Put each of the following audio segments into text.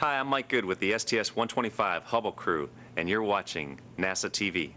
Hi, I'm Mike Good with the STS-125 Hubble crew, and you're watching NASA TV.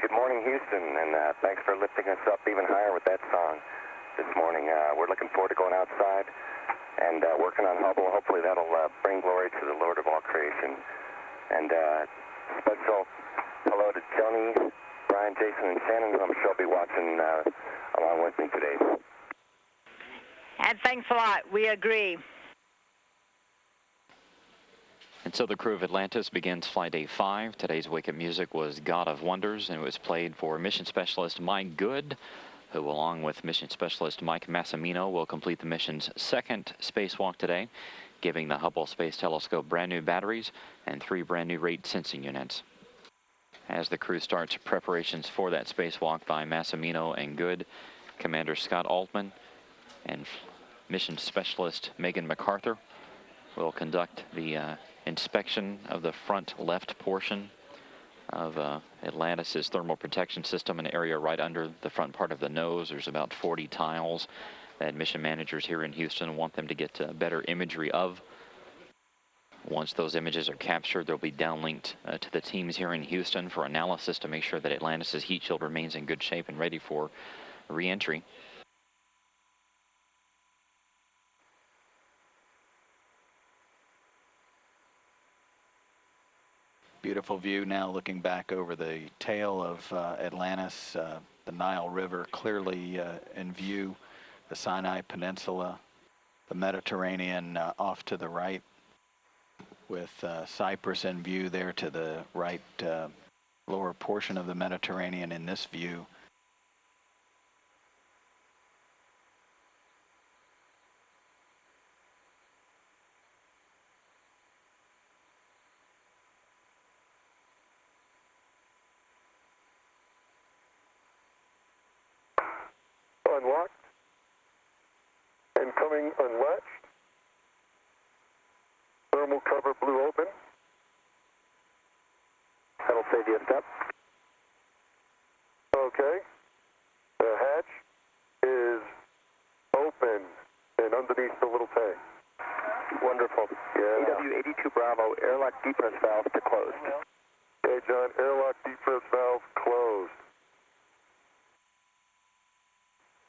Good morning, Houston, and thanks for lifting us up even higher with that song this morning. We're looking forward to going outside and working on Hubble. Hopefully that'll bring glory to the Lord of all creation. And special hello to Tony, Brian, Jason, and Shannon, who I'm sure will be watching along with me today. And thanks a lot. We agree. And so the crew of Atlantis begins flight day 5. Today's wake-up music was God of Wonders, and it was played for mission specialist Mike Good, who along with mission specialist Mike Massimino will complete the mission's second spacewalk today, giving the Hubble Space Telescope brand new batteries and 3 brand new rate sensing units. As the crew starts preparations for that spacewalk by Massimino and Good, Commander Scott Altman and mission specialist Megan MacArthur will conduct the inspection of the front left portion of Atlantis' thermal protection system, an area right under the front part of the nose. There's about 40 tiles that mission managers here in Houston want them to get better imagery of. Once those images are captured, they'll be downlinked to the teams here in Houston for analysis to make sure that Atlantis' heat shield remains in good shape and ready for re-entry. Beautiful view now looking back over the tail of Atlantis, the Nile River clearly in view, the Sinai Peninsula, the Mediterranean off to the right, with Cyprus in view there to the right, lower portion of the Mediterranean in this view. Unlocked and coming unlatched. Thermal cover blew open. That'll save you a step. Okay. The hatch is open and underneath the little tank. Wonderful. Yeah. EW82 Bravo, airlock depress valve to closed. Hey, John, airlock depress valve closed.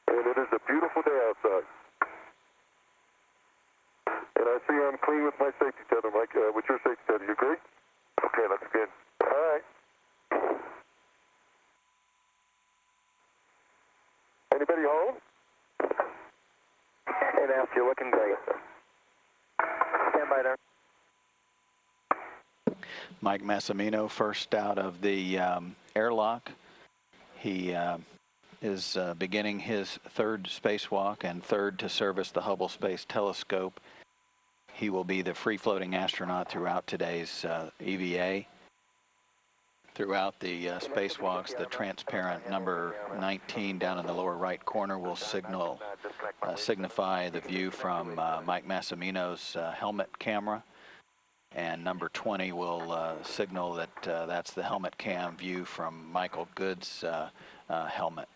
And it is a beautiful day outside. And I see I'm clean with my safety tether, Mike, with your safety tether. You agree? Okay, that's good. All right. Anybody home? Hey, Mass, you're looking great. Stand by there. Mike Massimino first out of the airlock. He is beginning his 3rd spacewalk and 3rd to service the Hubble Space Telescope. He will be the free-floating astronaut throughout today's EVA. Throughout the spacewalks, the transparent number 19 down in the lower right corner will signify the view from Mike Massimino's helmet camera. And number 20 will signal that that's the helmet cam view from Michael Good's helmet.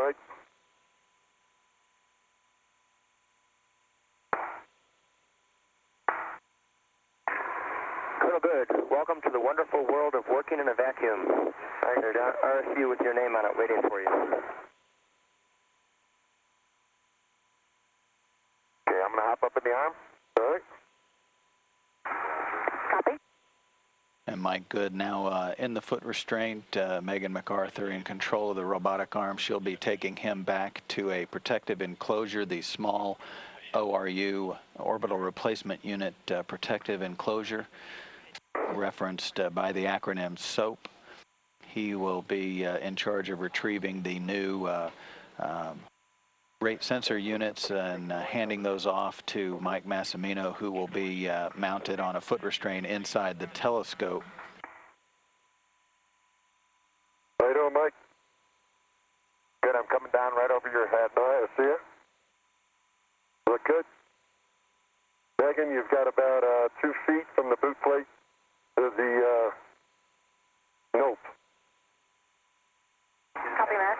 Mike. Colonel Good, welcome to the wonderful world of working in a vacuum. There's an RSU with your name on it waiting for you. Okay, I'm going to hop up in the arm. All right. Copy. And Mike Good now in the foot restraint. Megan MacArthur in control of the robotic arm. She'll be taking him back to a protective enclosure, the small ORU, orbital replacement unit protective enclosure, referenced by the acronym SOAP. He will be in charge of retrieving the new rate sensor units and handing those off to Mike Massimino, who will be mounted on a foot restraint inside the telescope. How you doing, Mike? Good, I'm coming down right over your head. All right, I see you. Look good. Megan, you've got about 2 feet from the boot plate to the nope. Copy that.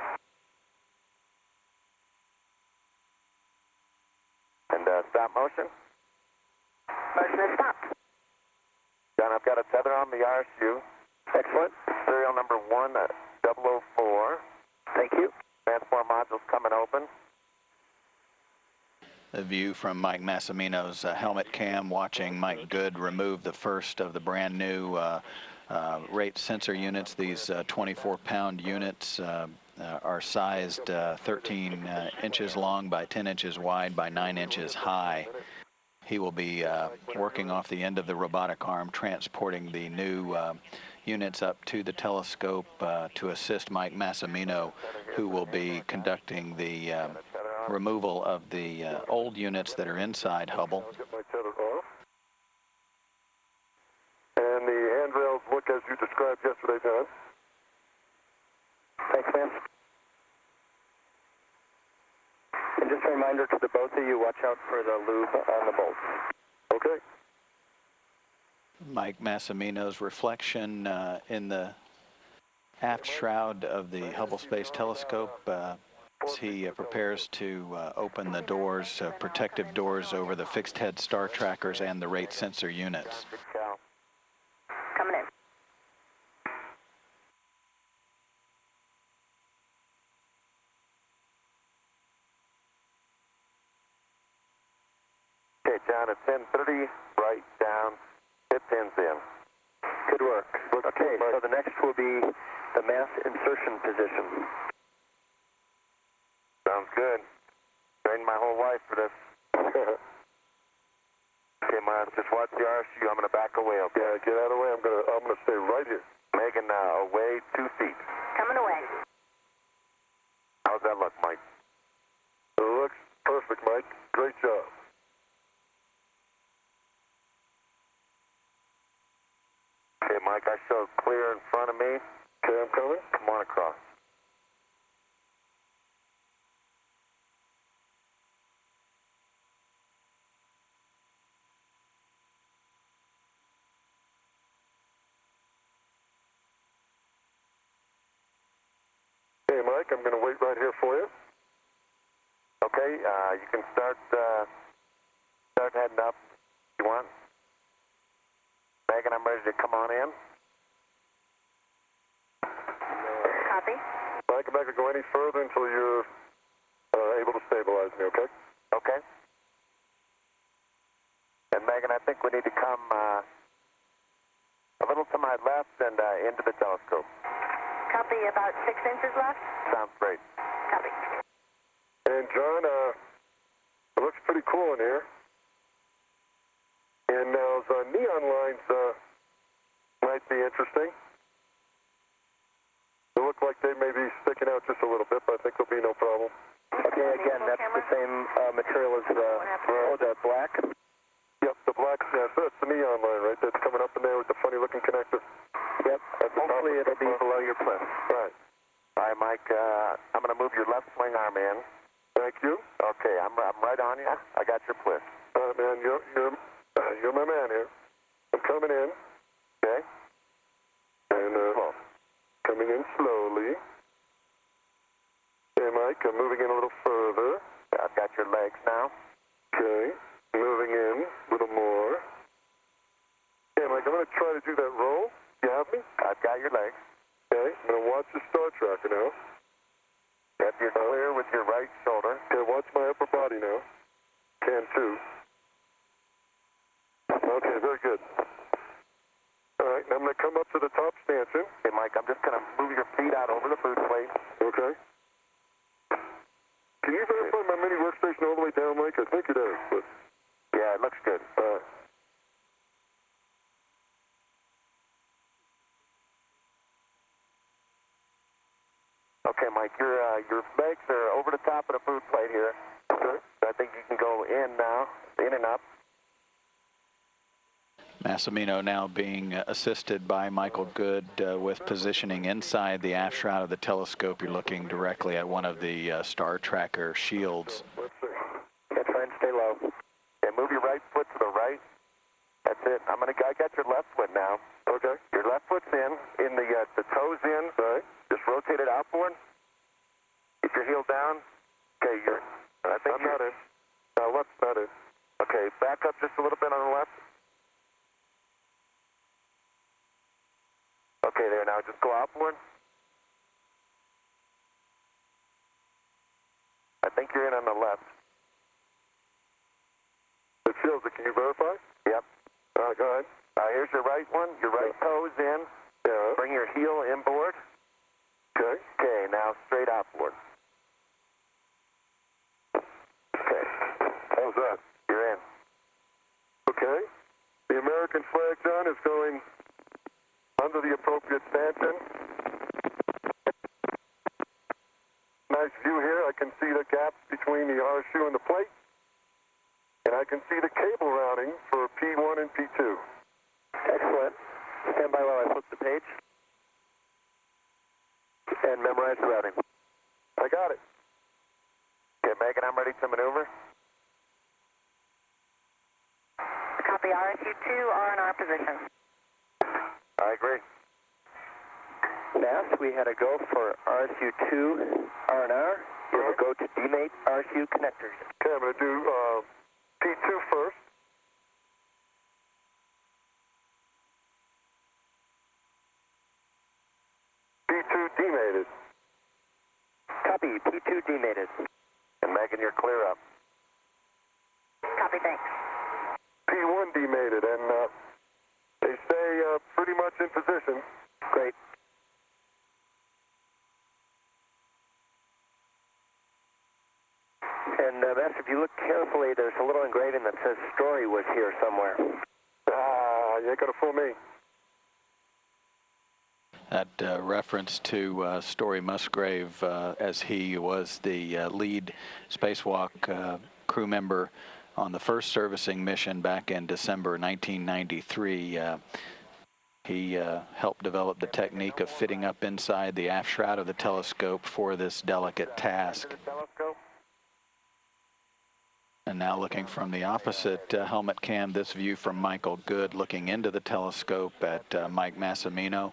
And stop motion. Motion is stopped. John, I've got a tether on the RSU. Excellent. Serial number 1004. Thank you. Transport module's coming open. A view from Mike Massimino's helmet cam, watching Mike Good remove the first of the brand new rate sensor units. These 24-pound units are sized 13 inches long by 10 inches wide by 9 inches high. He will be working off the end of the robotic arm, transporting the new units up to the telescope to assist Mike Massimino, who will be conducting the removal of the old units that are inside Hubble. I'll get my tether off. And the handrails look as you described yesterday, John. Thanks, man. And just a reminder to the both of you, watch out for the lube on the bolts. Okay. Mike Massimino's reflection in the aft shroud of the Hubble Space Telescope as he prepares to open the doors, protective doors over the fixed head star trackers and the rate sensor units. Good cow. Coming in. Okay, John, it's 10:30, right down, 10 pins in. Good work. Okay, so the next will be the mass insertion position. Sounds good. Trained my whole life for this. Okay, Miles, just watch the RSU. I'm going to back away, okay? Yeah, get out of the way. I'm gonna stay right here. Megan, away 2 feet. Coming away. How's that look, Mike? It looks perfect, Mike. Great job. Okay, Mike, I show clear in front of me. Okay, I'm coming. Come on across. Okay, Mike, I'm gonna wait right here for you. Okay, you can start heading up if you want. Megan, I'm ready to come on in. Copy. Mike, I'm not gonna go any further until you're able to stabilize me, okay? Okay. And Megan, I think we need to come a little to my left and into the telescope. Copy. About 6 inches left. Sounds great. Copy. And John, it looks pretty cool in here. And now the neon lines might be interesting. They look like they may be sticking out just a little bit, but I think there'll be no problem. Okay, again, that's the same material as the black. Yep, the black, yeah, so that's the neon line, right? That's coming up in there with the funny looking connector. Yep, hopefully it'll be below your cliff. Right. All right, Mike, I'm going to move your left swing arm in. Thank you. Okay, I'm right on you. I got your bliss. All right, man, you're my man here. I'm coming in. Okay? And coming in slowly. Okay, Mike. I'm moving in a little further. I've got your legs now. Okay. Moving in a little more. Okay, Mike, I'm going to try to do that roll. You have me? I've got your legs. Okay. I'm going to watch the star tracker now. Yep, you're clear with your right shoulder. Okay, watch my upper body now. Can too. Okay, very good. All right, now I'm going to come up to the top stanchion. Okay, Mike, I'm just going to move your feet out over the boot plate. Okay. Can you verify my mini workstation all the way down, Mike? I think it is, but... Yeah, it looks good. Okay, Mike, your legs are over the top of the boot plate here. Okay. I think you can go in now, in and up. Massimino now being assisted by Michael Good with positioning inside the aft shroud of the telescope. You're looking directly at one of the star tracker shields. Let's see. Yeah, try and stay low. And move your right foot to the right. That's it. I got your left foot now. Okay. Your left foot's in the toes in. Right. Just rotate it outboard. Keep your heel down. Okay, I'm not in. No, left's not in. Okay, back up just a little bit on the left. Okay, there, now just go outboard. I think you're in on the left. It feels it. Can you verify? Yep. All right, go ahead. Here's your right one. Your right toe's in. Yeah. Bring your heel inboard. Okay. Okay, now straight outboard. Okay. How's that? You're in. Okay. The American flag, John, is going under the appropriate stanchion. Nice view here. I can see the gaps between the RSU and the plate. And I can see the cable routing for P1 and P2. Excellent. Stand by while I flip the page. And memorize the routing. I got it. Okay, Megan, I'm ready to maneuver. Copy RSU-2, R&R position. I agree. Mass, we had a go for RSU-2 R&R. We have a go to demate RSU connectors. Okay, I'm going to do P2 first. P2 demated. Copy, P2 demated. And Megan, you're clear up. Copy, thanks. P1 demated, and they stay pretty much in position. Great. And Master, if you look carefully, there's a little engraving that says Story was here somewhere. You ain't gonna fool me. That reference to Story Musgrave, as he was the lead spacewalk crew member on the first servicing mission back in December 1993. He helped develop the technique of fitting up inside the aft shroud of the telescope for this delicate task. And now looking from the opposite helmet cam, this view from Michael Good looking into the telescope at Mike Massimino,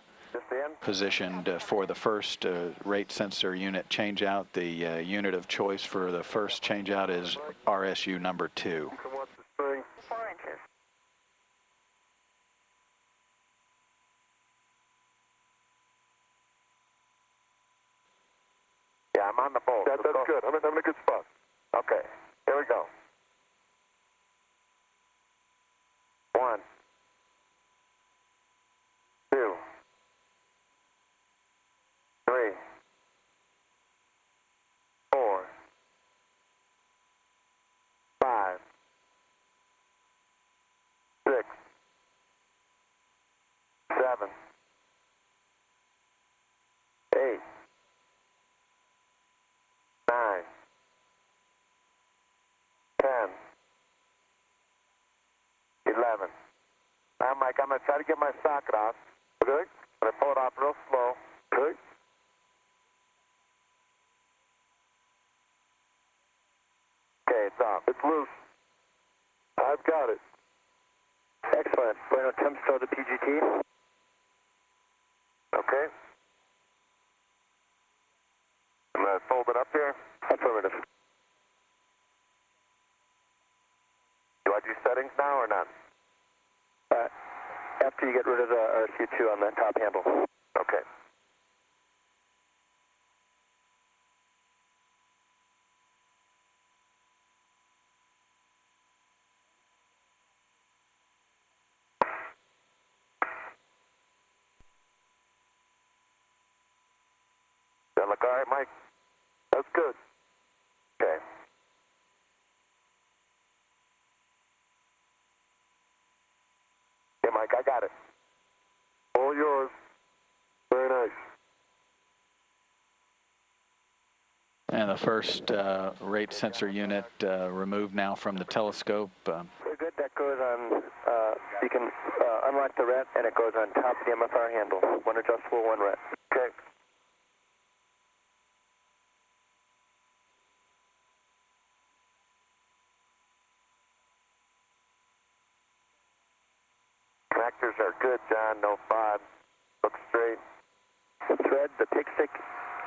positioned for the first rate sensor unit changeout. The unit of choice for the first changeout is RSU number 2. You can watch the string. 4 inches. Yeah, I'm on the bolt. That's good. I'm in a good spot. Okay, here we go. 1, 2, 3, 4, 5, 6, 7, 8, 9, 10, 11. Now, Mike, I'm going to try to get my socket off. Okay. I'm going to pull it off real slow. Okay. Okay, it's off. It's loose. I've got it. Excellent. Going to attempt to throw the PGT. Okay. I'm going to fold it up here. Affirmative. Do I do settings now or not? After you get rid of the RSU2 on that top handle. Okay. That look all right, Mike? That's good. Okay. Hey, Mike, I got it. All yours. Very nice. And the first rate sensor unit removed now from the telescope. Very good. That goes on, you can unlock the ret, and it goes on top of the MFR handle. One adjustable, one ret. Okay. Connectors are good, John. No fob. Look straight. The thread, the pick stick,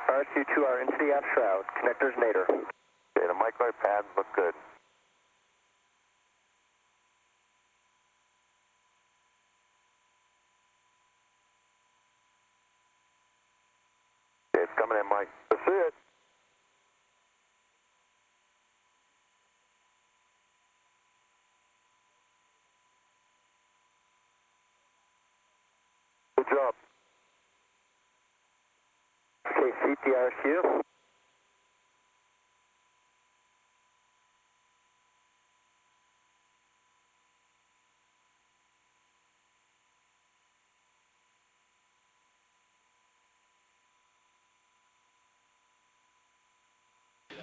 RSU2R into the aft shroud. Connectors nadir. Okay, the microid pads look good. Okay, it's coming in, Mike. That's it. Good job. Okay, seat the RSU.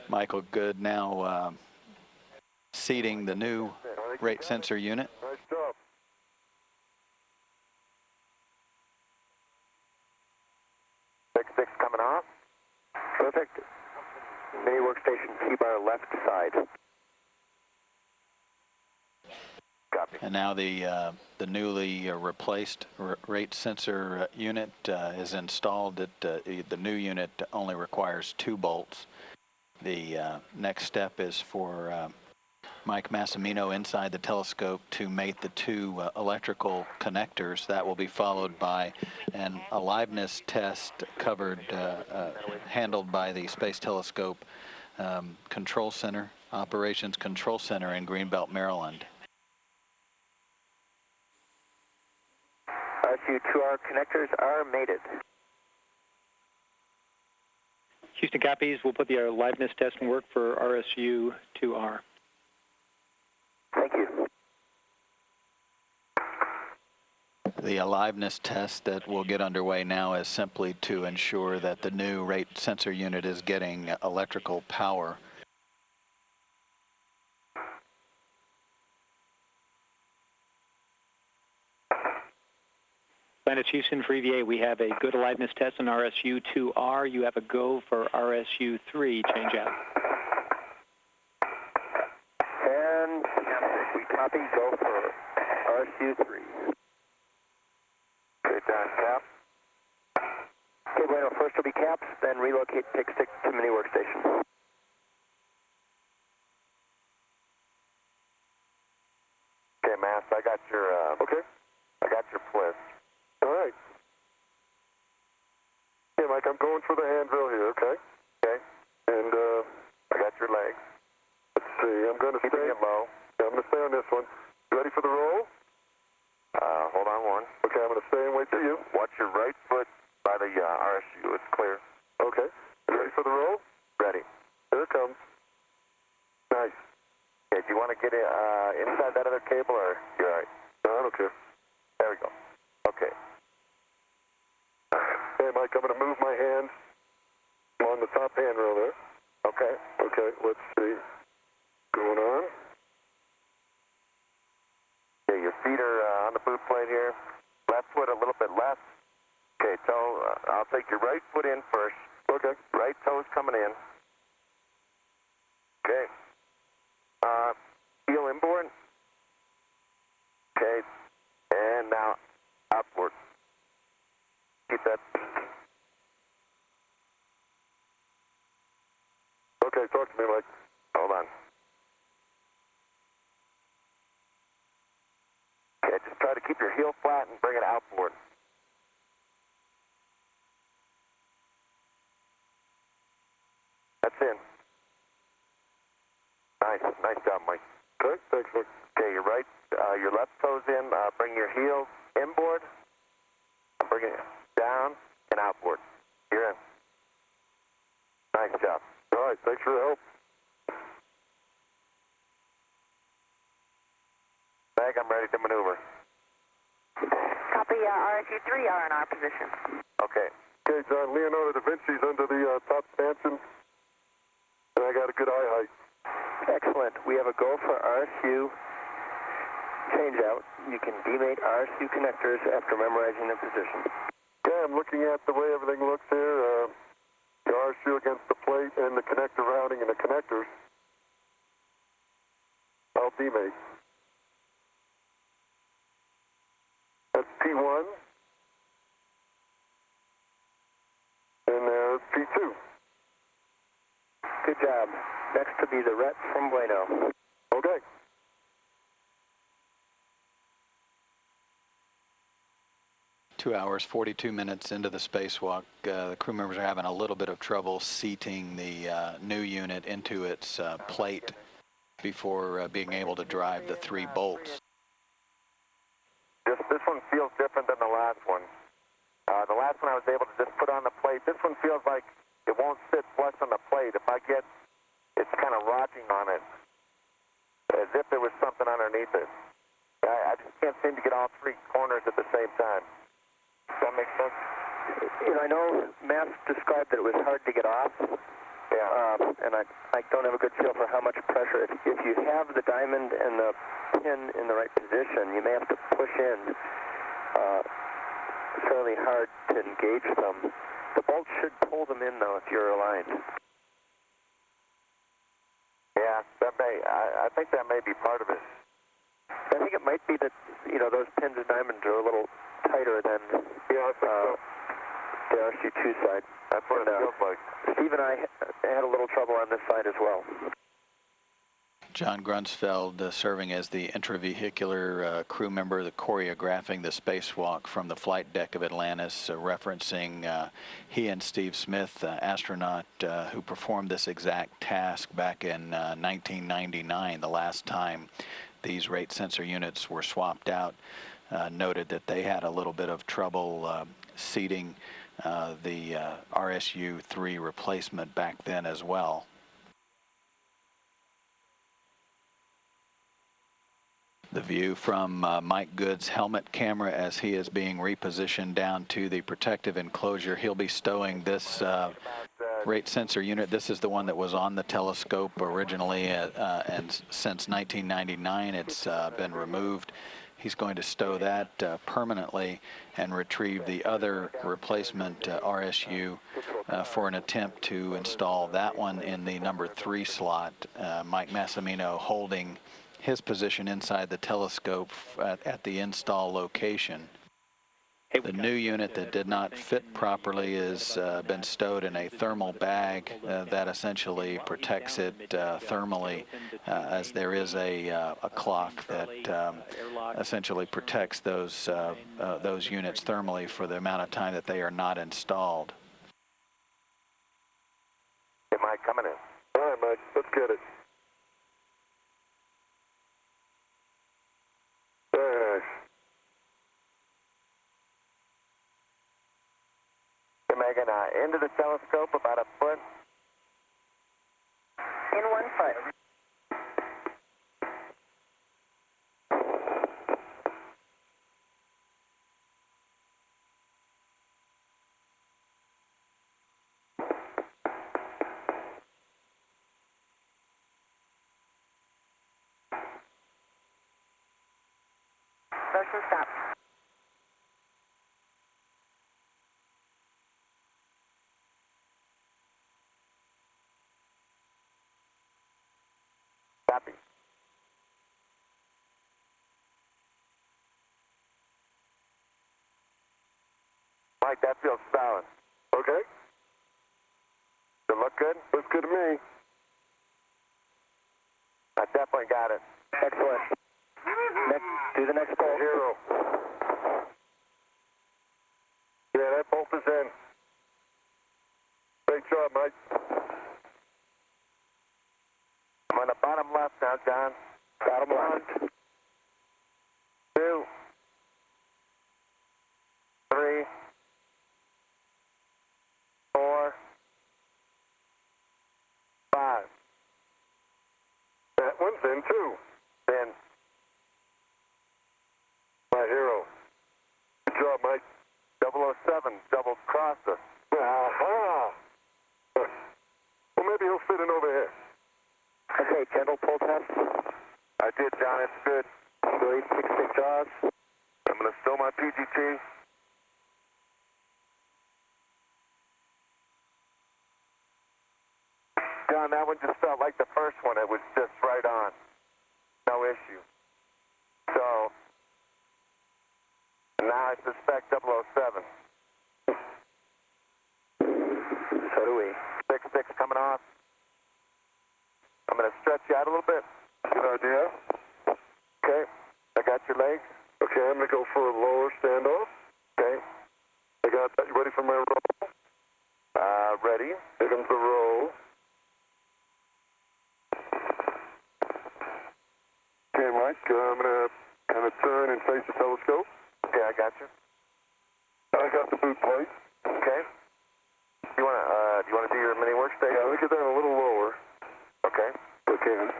Michael Good now seating the new rate sensor unit. Nice job. Six coming off. Perfect. Mini workstation T-bar left side. Copy. And now the newly replaced rate sensor unit is installed. The new unit only requires 2 bolts. The next step is for Mike Massimino inside the telescope to mate the 2 electrical connectors. That will be followed by an aliveness test handled by the Space Telescope Control Center, Operations Control Center in Greenbelt, Maryland. RSU2R connectors are mated. Houston copies. We'll put the liveness test in work for RSU2R. Thank you. The aliveness test that will get underway now is simply to ensure that the new rate sensor unit is getting electrical power. Atlantis Houston for EVA, we have a good aliveness test on RSU2R. You have a go for RSU3. Change out. And we copy, go for RSU3. Okay, down cap. Okay, bueno, first will be caps, then relocate pick stick to mini workstation. Okay, Mass, I got your, Okay. I got your twist. All right. Okay, Mike, I'm going for the handrail here, okay? Okay, And I got your legs. let's see, I'm going to Keeping stay. it low. Yeah, I'm going to stay on this one. You ready for the roll? Hold on one. Okay, I'm going to stay and wait for you. Watch your right foot by the RSU. It's clear. Okay. You ready for the roll? Ready. Here it comes. Nice. Okay, do you want to get inside that other cable or you're all right? No, I don't care. There we go. Okay. Hey, Mike, I'm going to move my hand on the top handrail there. Okay. Okay, let's see. Going on. Okay, your feet are on the boot plate here. Left foot a little bit left. Okay, toe, I'll take your right foot in first. Okay. Right toe's coming in. Okay. Heel inboard. Okay. And now outboard. Keep that. Okay. Okay, talk to me, Mike. Hold on. Okay, just try to keep your heel flat and bring it outboard. That's in. Nice job, Mike. Okay, thanks, Mike. Okay, your left toes in, bring your heels inboard, bring it down and outboard. You're in. Nice job. All right, thanks for your help. Meg, I'm ready to maneuver. Copy, RSU-3 are in our position. Okay. Okay, John, Leonardo da Vinci's under the top stanchion, and I got a good eye height. Excellent. We have a go for RSU changeout. You can demate RSU connectors after memorizing the position. Okay, I'm looking at the way everything looks here. The RSU against the plate and the connector routing and the connectors. I'll demate. That's P1. And there's P2. Good job. Next to be the Rhett from Bueno. Okay. Two hours, 42 minutes into the spacewalk, the crew members are having a little bit of trouble seating the new unit into its plate before being able to drive the 3 bolts. This one feels different than the last one. The last one I was able to just put on the plate. This one feels like it won't sit flush on the plate. If I get, it's kind of rocking on it, as if there was something underneath it. I just can't seem to get all 3 corners at the same time. Does that make sense? You know, I know Matt described that it was hard to get off. Yeah. And I don't have a good feel for how much pressure. If you have the diamond and the pin in the right position, you may have to push in fairly hard to engage them. The bolt should pull them in, though, if you're aligned. Yeah, I think that may be part of it. I think it might be that, you know, those pins and diamonds are a little tighter than the RSU-2 side. That's what it feels like. Steve and I had a little trouble on this side as well. John Grunsfeld serving as the intravehicular crew member, choreographing the spacewalk from the flight deck of Atlantis, referencing he and Steve Smith, astronaut who performed this exact task back in 1999, the last time these rate sensor units were swapped out, noted that they had a little bit of trouble seating the RSU-3 replacement back then as well. The view from Mike Good's helmet camera as he is being repositioned down to the protective enclosure. He'll be stowing this rate sensor unit. This is the one that was on the telescope originally, and since 1999 it's been removed. He's going to stow that permanently and retrieve the other replacement RSU for an attempt to install that one in the number 3 slot. Mike Massimino holding his position inside the telescope at the install location. The new unit that did not fit properly has been stowed in a thermal bag that essentially protects it thermally, as there is a clock that essentially protects those units thermally for the amount of time that they are not installed. Hey, Mike, coming in. All right, Mike, let's get it. Very nice. Hey, Megan, into the telescope about a foot. In 1 foot. Motion stop. Copy. Mike, that feels solid. Okay. Does it look good? Looks good to me. I definitely got it. Excellent. Do the next bolt. Hero. Yeah, that bolt is in. Great job, Mike. I'm on the bottom left now, John. Bottom left. 2, 3, 4, 5. That one's in, too. Then My hero. Good job, Mike. 007 double crossed us. Aha! Well, maybe he'll fit in over here. Okay, gentle pull test. I did, John. It's good. Great, 6 jaws. I'm going to stow my PGT. John, that one just felt like the first one. It was just right on. No issue. So, now I suspect 007. So do we. 6-6 coming off. I'm going to stretch you out a little bit. Good idea. Okay. I got your legs. Okay, I'm going to go for a lower standoff. Okay. I got that. You ready for my roll? Ready. Here comes the roll. Okay, Mike, I'm going to kind of turn and face the telescope. Okay, I got you. I got the boot plate. Okay. Do you want to do your mini workstation? Yeah, let me get that a little lower. Okay. Okay.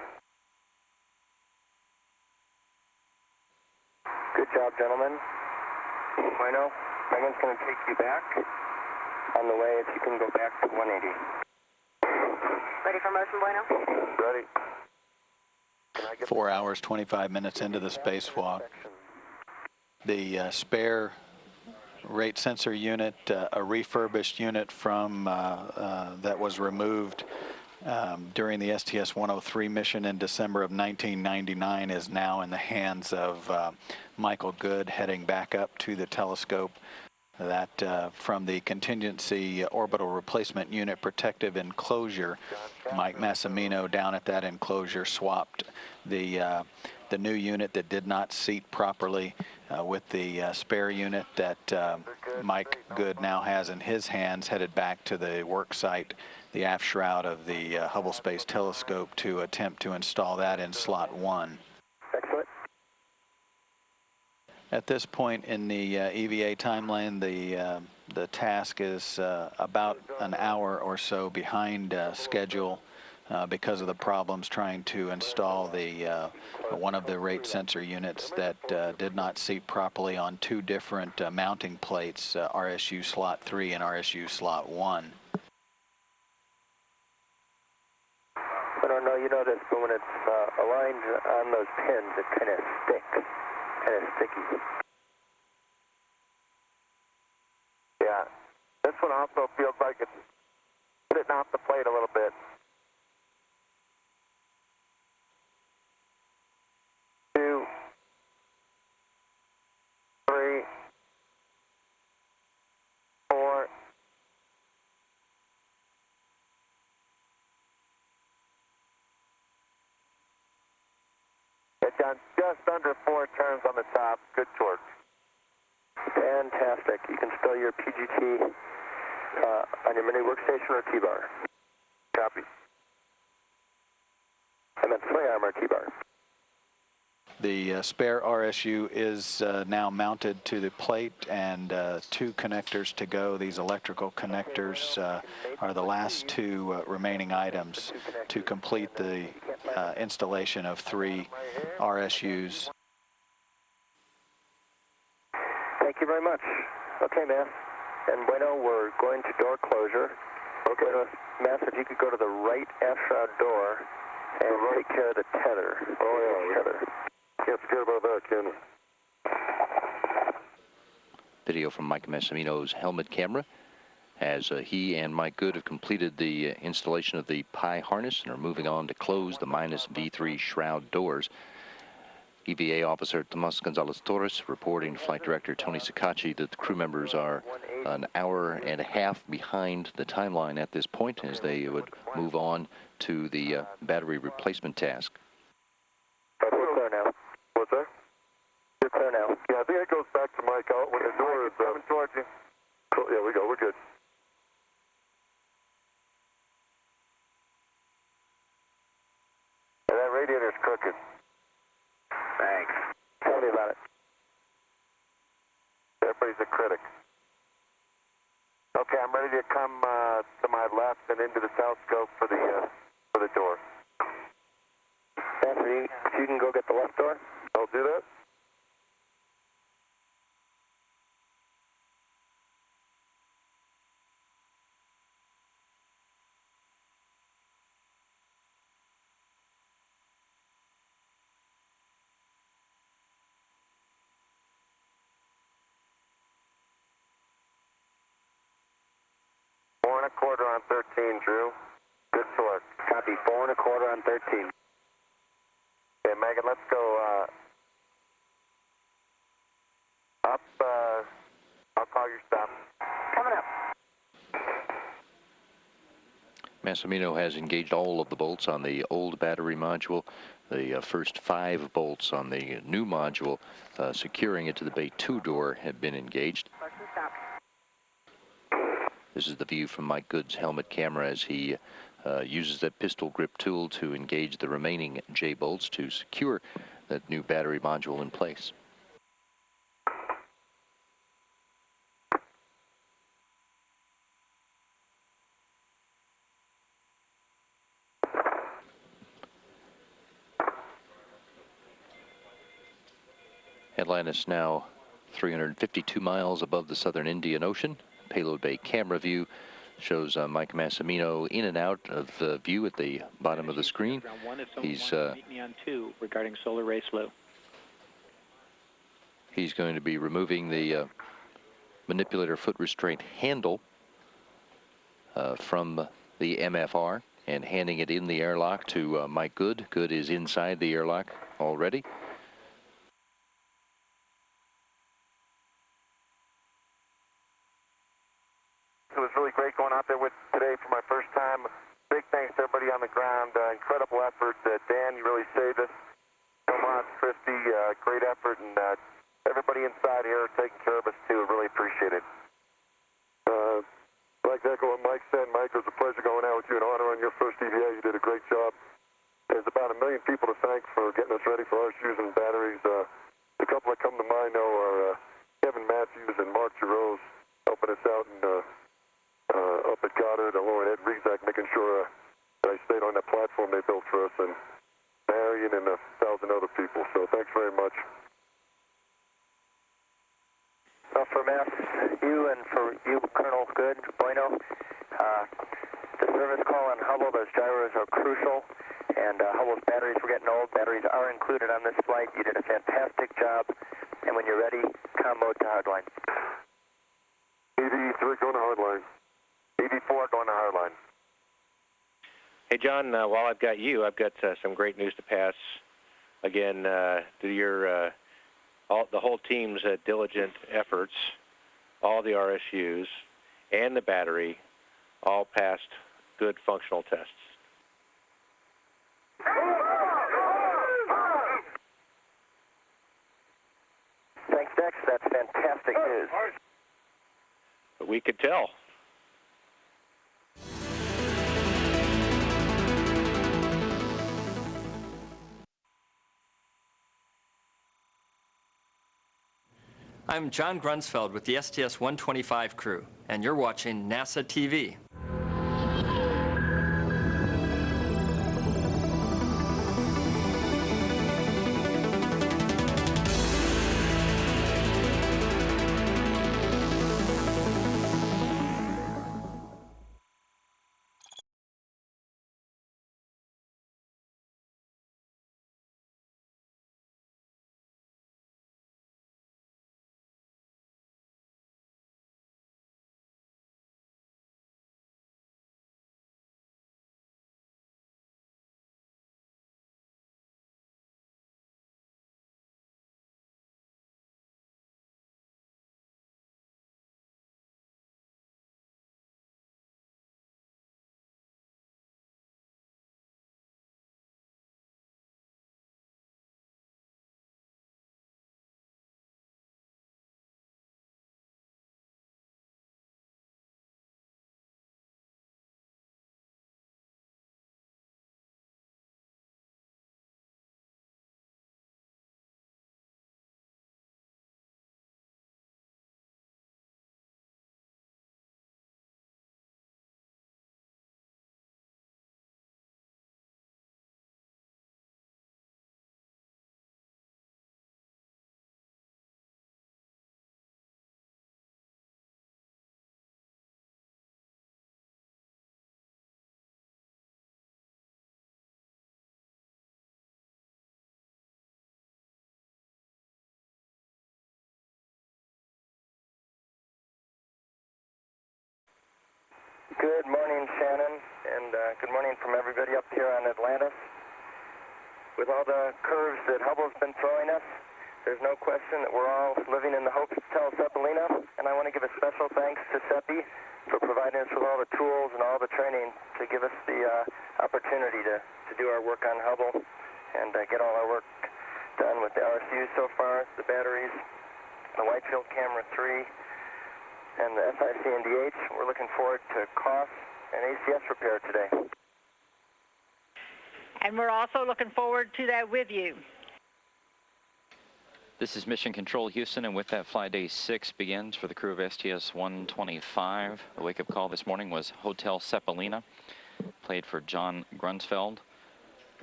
Good job, gentlemen. Bueno, Megan's going to take you back. On the way, if you can go back to 180. Ready for motion, Bueno? Ready. Can I get 4 hours, 25 minutes into the spacewalk. The spare rate sensor unit, a refurbished unit from that was removed during the STS-125 mission in December of 1999, is now in the hands of Michael Good, heading back up to the telescope. That from the contingency orbital replacement unit protective enclosure, Mike Massimino down at that enclosure swapped the new unit that did not seat properly with the spare unit that Mike Good now has in his hands, headed back to the work site, the aft shroud of the Hubble Space Telescope, to attempt to install that in slot 1. Excellent. At this point in the EVA timeline, the task is about an hour or so behind schedule because of the problems trying to install the one of the rate sensor units that did not seat properly on 2 different mounting plates, RSU slot 3 and RSU slot 1. I don't know, you notice, but when it's aligned on those pins, it kind of sticks. Kind of sticky. Yeah. This one also feels like it's sitting off the plate a little bit. 2, 3, 4. It's on just under 4 turns on the top. Good torque. Fantastic. You can stow your PGT on your mini workstation or T-bar. Copy. I meant swing arm or T-bar. The spare RSU is now mounted to the plate, and 2 connectors to go. These electrical connectors are the last 2 remaining items to complete the installation of 3 RSUs. Thank you very much. Okay, man. And Bueno, we're going to door closure. Okay. Mass, if you could go to the right aft shroud door and take care of the tether. Oh, yeah. Tether. Can't forget about that, can you? Video from Mike Massimino's helmet camera as he and Mike Good have completed the installation of the Pi harness and are moving on to close the minus V3 shroud doors. EVA officer Tomas Gonzalez-Torres reporting to Flight Director Tony Sacacci that the crew members are an hour and a half behind the timeline at this point as they would move on to the battery replacement task. clear now. Yeah, I think it goes back to Mike out when the door is coming towards you. So, yeah, we go. We're good. Yeah, that radiator's crooked. Thanks. Tell me about it. Everybody's a critic. Okay, I'm ready to come to my left and into the south scope for the door. Anthony, if you can go get the left door. I'll do that. Four and a quarter on 13, Drew. Good torque. Copy, 4 1/4 on 13. Okay, Megan, let's go up. I'll call your stop. Coming up. Massimino has engaged all of the bolts on the old battery module. The first 5 bolts on the new module securing it to the Bay 2 door have been engaged. This is the view from Mike Good's helmet camera as he uses that pistol grip tool to engage the remaining J bolts to secure that new battery module in place. Atlantis now 352 miles above the southern Indian Ocean. Payload bay camera view shows Mike Massimino in and out of view at the bottom of the screen. He's meet me on 2 regarding solar ray slew. He's going to be removing the manipulator foot restraint handle from the MFR and handing it in the airlock to Mike Good. Good is inside the airlock already. It was really great going out there with today for my first time. Big thanks to everybody on the ground. Incredible effort. Dan, you really saved us. Tomas, Christy, great effort. And everybody inside here taking care of us too. Really appreciate it. I'd like to echo what Mike said. Mike, it was a pleasure going out with you in honor on your first EVA. You did a great job. There's about 1 million people to thank for getting us ready for RSUs and batteries. The couple that come to mind now are Kevin Matthews and Mark Giroux helping us out and up at Goddard, along with Ed Rizak, making sure that I stayed on that platform they built for us, and Marion and 1,000 other people. So thanks very much. For Mass, you and for you, Colonel Good, Bueno, the service call on Hubble, those gyros are crucial, and Hubble's batteries were getting old. Batteries are included on this flight. You did a fantastic job, and when you're ready, comm mode to hardline. 83 going to hardline. 84 going to hardline. Hey, John, while I've got you, I've got some great news to pass. Again, to your the whole team's diligent efforts, all the RSUs and the battery all passed good functional tests. Thanks, Dex. That's fantastic news. But we could tell. I'm John Grunsfeld with the STS-125 crew, and you're watching NASA TV. Good morning, Shannon, and good morning from everybody up here on Atlantis. With all the curves that Hubble's been throwing us, there's no question that we're all living in the Hotel Cepelina, and I want to give a special thanks to Seppi for providing us with all the tools and all the training to give us the opportunity to do our work on Hubble and get all our work done with the RSU so far, the batteries, the wide field camera 3, and the SIC and DH. We're looking forward to COSTAR and ACS repair today. And we're also looking forward to that with you. This is Mission Control Houston, and with that, flight day 6 begins for the crew of STS-125. The wake-up call this morning was Hotel Cepelina, played for John Grunsfeld.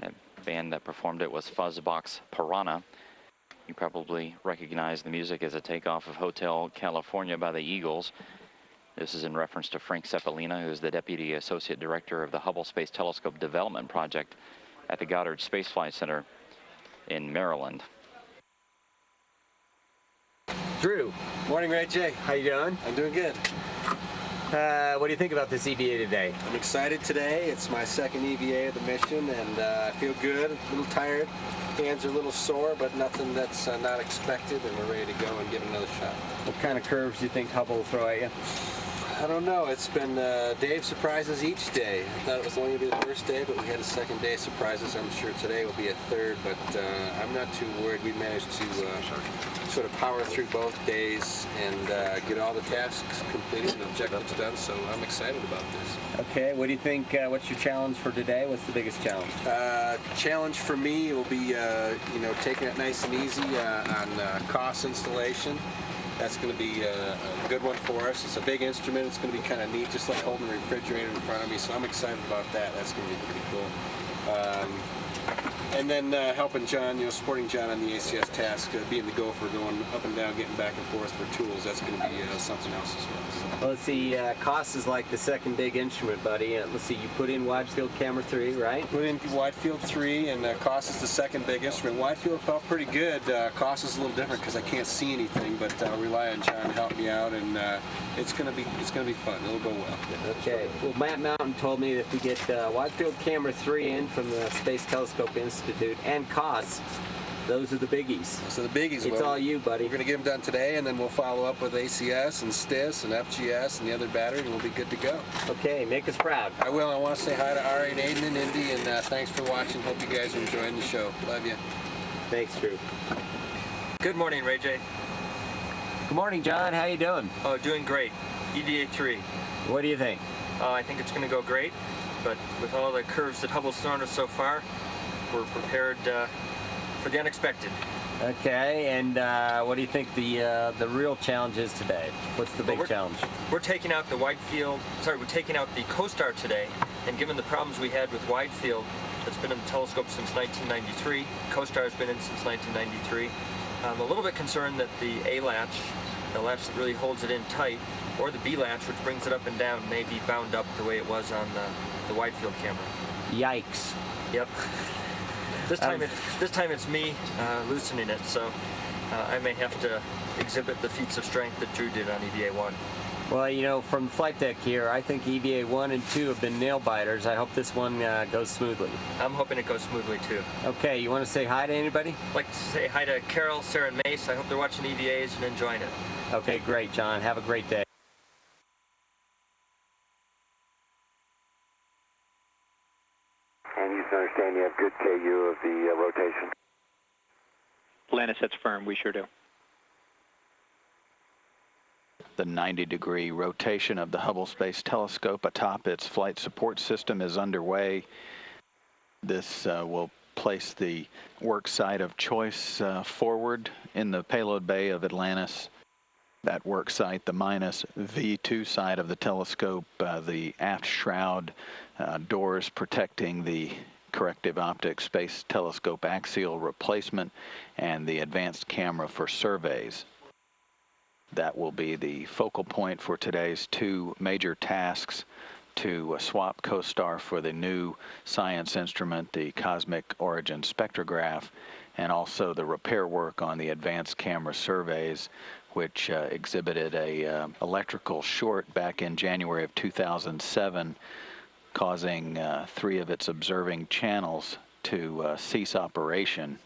That band that performed it was Fuzzbox Piranha. You probably recognize the music as a takeoff of Hotel California by the Eagles. This is in reference to Frank Cepelina, who is the Deputy Associate Director of the Hubble Space Telescope Development Project at the Goddard Space Flight Center in Maryland. Drew. Morning, Ray J. How you doing? I'm doing good. What do you think about this EVA today? I'm excited today. It's my second EVA of the mission, and I feel good. A little tired. Hands are a little sore, but nothing that's not expected, and we're ready to go and give it another shot. What kind of curves do you think Hubble will throw at you? I don't know. It's been Dave surprises each day. I thought it was only going to be the first day, but we had a second day surprises. I'm sure today will be a third, but I'm not too worried. We managed to sort of power through both days and get all the tasks completed and objectives done, so I'm excited about this. Okay, what do you think, what's your challenge for today? What's the biggest challenge? Challenge for me will be, taking it nice and easy on COS installation. That's going to be a good one for us. It's a big instrument. It's going to be kind of neat, just like holding a refrigerator in front of me. So I'm excited about that. That's going to be pretty cool. And then helping John, supporting John on the ACS task, being the gopher, going up and down, getting back and forth for tools. That's going to be something else as well. Well, let's see, COS is like the second big instrument, buddy. Let's see, you put in wide field camera 3, right? Put in wide field 3, and COS is the second big instrument. Wide field felt pretty good. COS is a little different because I can't see anything, but I'll rely on John to help me out, and it's going to be fun. It'll go well. Okay. Well, Matt Mountain told me that if we get wide field camera 3 in from the Space Telescope Institute and COS, those are the biggies. So the biggies. It's all you, buddy. We're going to get them done today, and then we'll follow up with ACS and STIS and FGS and the other battery, and we'll be good to go. Okay, make us proud. I will. I want to say hi to Ari and Aiden and Indy, and thanks for watching. Hope you guys are enjoying the show. Love you. Thanks, Drew. Good morning, Ray J. Good morning, John. How you doing? Oh, doing great. EVA 3. What do you think? I think it's going to go great, but with all the curves that Hubble's thrown us so far, we're prepared for the unexpected. Okay, and what do you think the real challenge is today? What's the big challenge? We're taking out the we're taking out the COSTAR today, and given the problems we had with wide field that's been in the telescope since 1993, COSTAR has been in since 1993, I'm a little bit concerned that the A latch, the latch that really holds it in tight, or the B latch, which brings it up and down, may be bound up the way it was on the wide field camera. Yikes. Yep. This time it's me loosening it, so I may have to exhibit the feats of strength that Drew did on EVA 1. Well, from the flight deck here, I think EVA 1 and 2 have been nail biters. I hope this one goes smoothly. I'm hoping it goes smoothly too. Okay, you want to say hi to anybody? I'd like to say hi to Carol, Sarah, and Mace. I hope they're watching EVAs and enjoying it. Okay, great, John. Have a great day. And you can understand you have good KU of the rotation. Atlantis, that's firm. We sure do. The 90-degree rotation of the Hubble Space Telescope atop its flight support system is underway. This will place the work site of choice forward in the payload bay of Atlantis. That work site, the minus V2 side of the telescope, the aft shroud doors protecting the corrective optic space telescope axial replacement, and the advanced camera for surveys. That will be the focal point for today's two major tasks: to swap COSTAR for the new science instrument, the Cosmic Origin Spectrograph, and also the repair work on the advanced camera surveys, which exhibited a electrical short back in January of 2007, causing 3 of its observing channels to cease operation.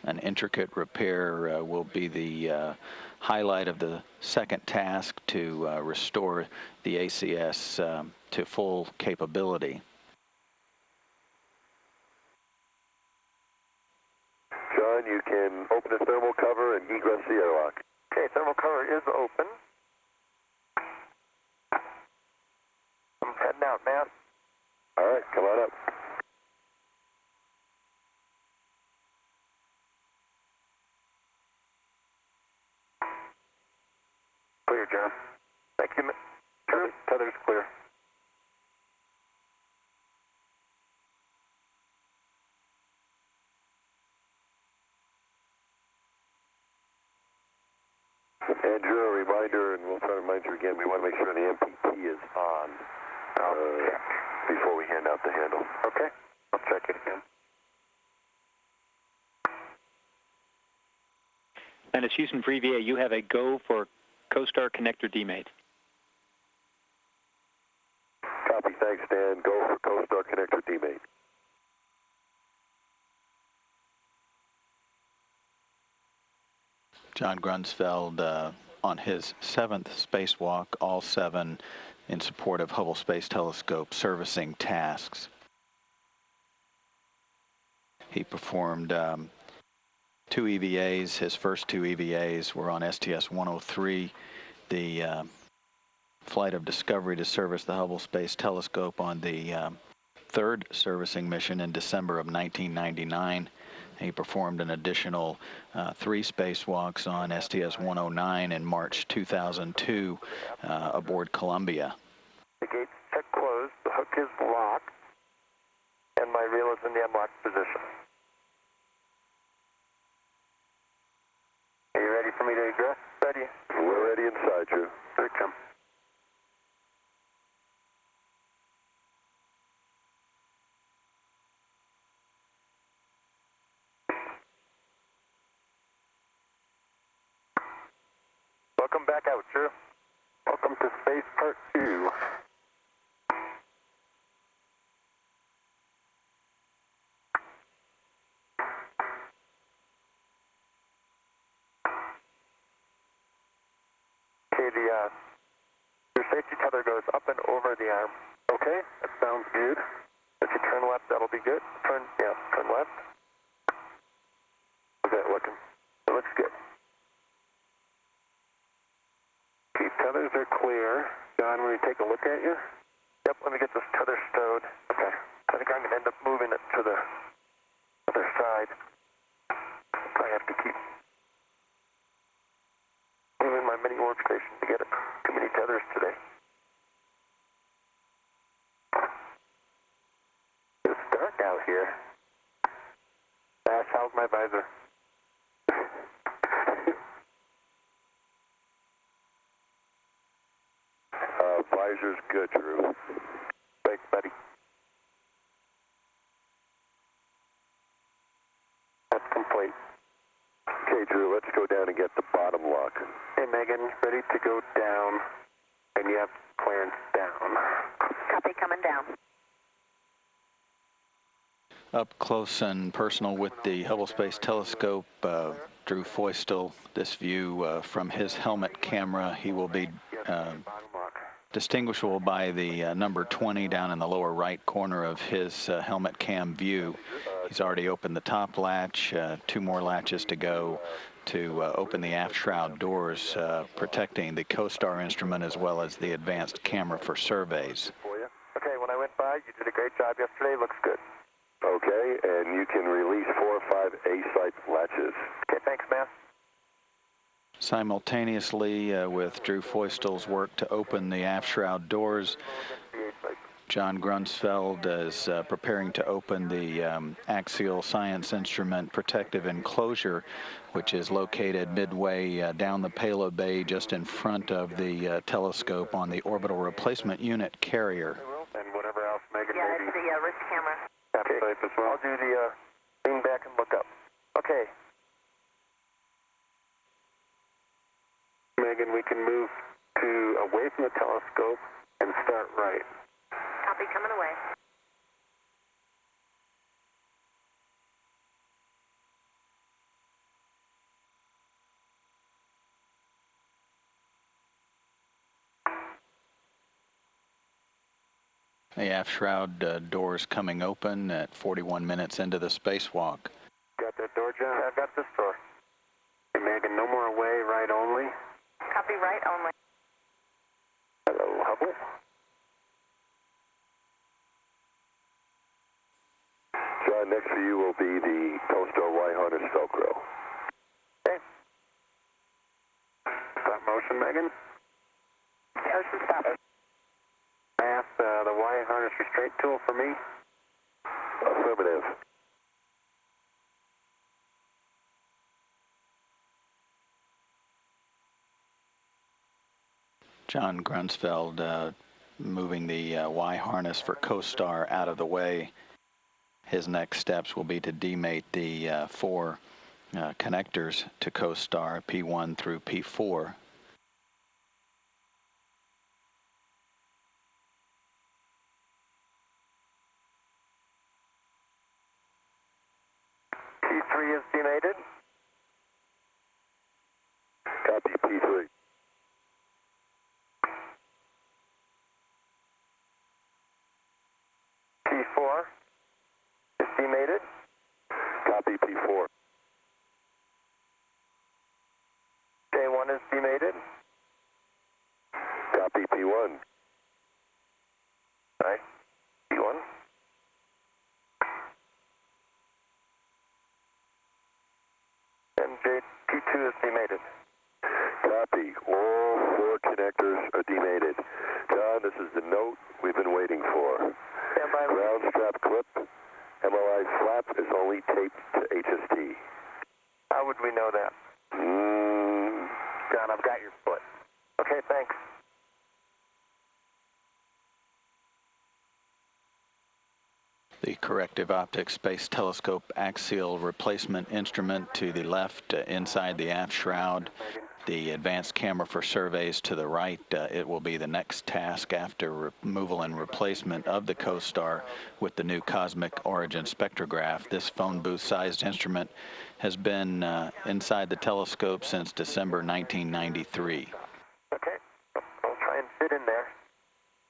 An intricate repair will be the highlight of the second task to restore the ACS to full capability. John, you can open the thermal cover and egress the airlock. Okay, thermal cover is open. I'm heading out, man. All right, come on up. Clear, John. Thank you. Tether's clear. Andrew, a reminder, and we'll try to remind you again, we want to make sure the MPT is on before we hand out the handle. Okay, I'll check it again. And it's Houston for EVA. You have a go for COSTAR connector demate. Copy, thanks, Dan. Go for COSTAR connector demate. John Grunsfeld on his 7th spacewalk, all 7 in support of Hubble Space Telescope servicing tasks. He performed 2 EVAs. His first 2 EVAs were on STS-103, the flight of Discovery to service the Hubble Space Telescope on the 3rd servicing mission in December of 1999. He performed an additional 3 spacewalks on STS-109 in March 2002 aboard Columbia. The gates check closed, the hook is locked, and my reel is in the unlocked position. Are you ready for me to egress? Ready. We're ready inside you. Here it comes. Welcome back out, Drew. Welcome to Space Part 2. Okay, your safety tether goes up and over the arm. Okay, that sounds good. If you turn left, that'll be good. Turn left. How's that looking? It looks good. Okay, tethers are clear. John, will you take a look at you? Yep, let me get this tether stowed. Okay. I think I'm going to end up moving it to the other side. I have to keep moving my mini workstation to get it. Too many tethers today. It's dark out here. Ash, how's my visor? Visor's good, Drew. Thanks, buddy. That's complete. Okay, Drew, let's go down and get the bottom lock. Hey, Megan, ready to go down, and you have clearance down. Copy, coming down. Up close and personal with the Hubble Space Telescope, Drew Feustel. This view from his helmet camera. He will be distinguishable by the number 20 down in the lower right corner of his helmet cam view. He's already opened the top latch, 2 more latches to go to open the aft shroud doors, protecting the COSTAR instrument as well as the advanced camera for surveys. Okay, when I went by, you did a great job yesterday. Looks good. Okay, and you can release 4 or 5 A-site latches. Okay, thanks, man. Simultaneously with Drew Feustel's work to open the aft shroud doors, John Grunsfeld is preparing to open the axial science instrument protective enclosure, which is located midway down the payload bay just in front of the telescope on the orbital replacement unit carrier. And whatever else, Megan, Yeah, maybe. it's the wrist camera. Okay, I'll do the lean back and look up. Okay. Megan, we can move to away from the telescope and start right. Copy, coming away. The aft shroud doors coming open at 41 minutes into the spacewalk. Got that door, John? I've got this door. Hey, Megan, no more away, right only. Copy, right only. Hello, Hubble. John, next to you will be the COSTAR Y harness Velcro. Okay. Stop motion, Megan. Ocean stop. Ask the Y harness restraint tool for me. Affirmative. John Grunsfeld moving the Y harness for COSTAR out of the way. His next steps will be to demate the 4 connectors to COSTAR, P1 through P4. P3 is demated. Copy, P3. P4 is demated. Copy, P4. K1 is demated. Copy, P1. Right, P1. And P2 is demated. Copy. All 4 connectors are demated. John, this is the note we've been waiting for. Stand by. Ground strap clip. MLI flap is only taped to HST. How would we know that? John, I've got your foot. Okay, thanks. The corrective optics space telescope axial replacement instrument to the left inside the aft shroud. The advanced camera for surveys to the right. It will be the next task after removal and replacement of the COSTAR with the new cosmic origin spectrograph. This phone booth-sized instrument has been inside the telescope since December 1993. Okay, I'll try and fit in there.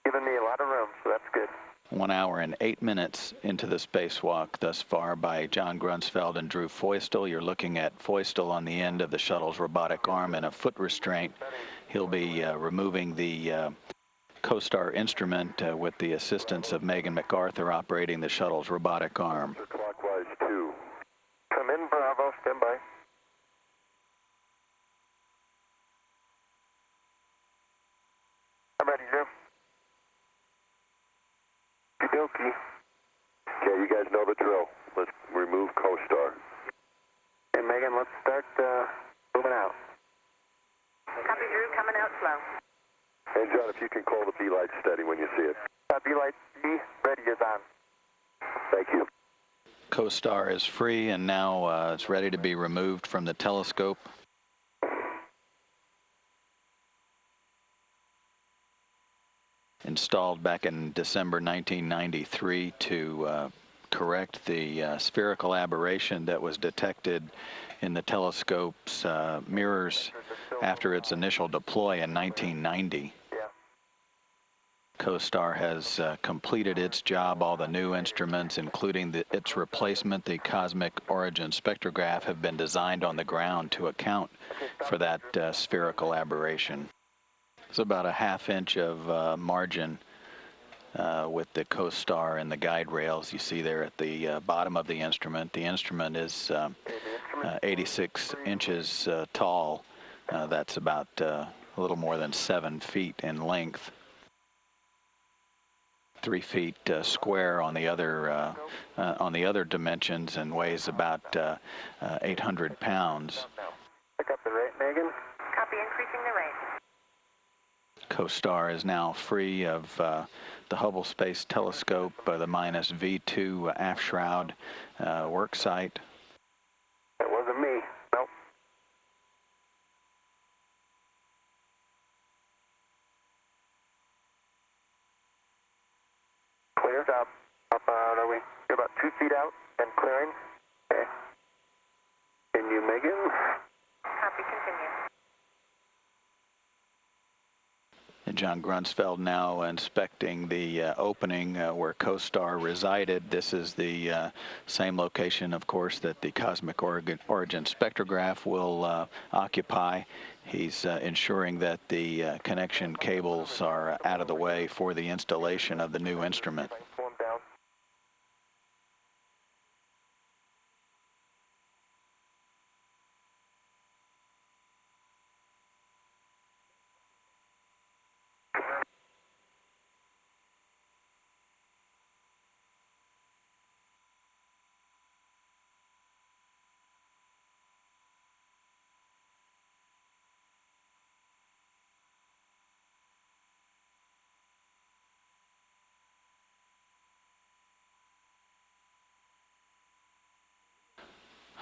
Giving me a lot of room, so that's good. 1 hour and 8 minutes into the spacewalk thus far by John Grunsfeld and Drew Feustel. You're looking at Feustel on the end of the shuttle's robotic arm and a foot restraint. He'll be removing the COSTAR instrument with the assistance of Megan MacArthur operating the shuttle's robotic arm. Clockwise 2. Come in, Bravo, stand by. I'm ready, Drew. Okey-dokey. Okay, you guys know the drill. Let's remove COSTAR. Hey, Megan, let's start moving out. Copy, Drew, coming out slow. Hey, John, if you can call the B-light steady when you see it. B-light B, ready is on. Thank you. COSTAR is free and now it's ready to be removed from the telescope. Installed back in December 1993 to correct the spherical aberration that was detected in the telescope's mirrors after its initial deploy in 1990. COSTAR has completed its job. All the new instruments, including its replacement, the cosmic origin spectrograph, have been designed on the ground to account for that spherical aberration. It's about a ½ inch of margin with the COSTAR and the guide rails you see there at the bottom of the instrument. The instrument is 86 inches tall. That's about a little more than 7 feet in length. 3 feet square on the other dimensions and weighs about 800 pounds. Pick up the rate, Megan. Copy, increasing the rate. COSTAR is now free of the Hubble Space Telescope, the minus V2 aft shroud work site. That wasn't me. Nope. You're about 2 feet out and clearing. Okay. Can you, Megan? Copy, continue. And John Grunsfeld now inspecting the opening where COSTAR resided. This is the same location, of course, that the Cosmic Origin spectrograph will occupy. He's ensuring that the connection cables are out of the way for the installation of the new instrument. Slow him down.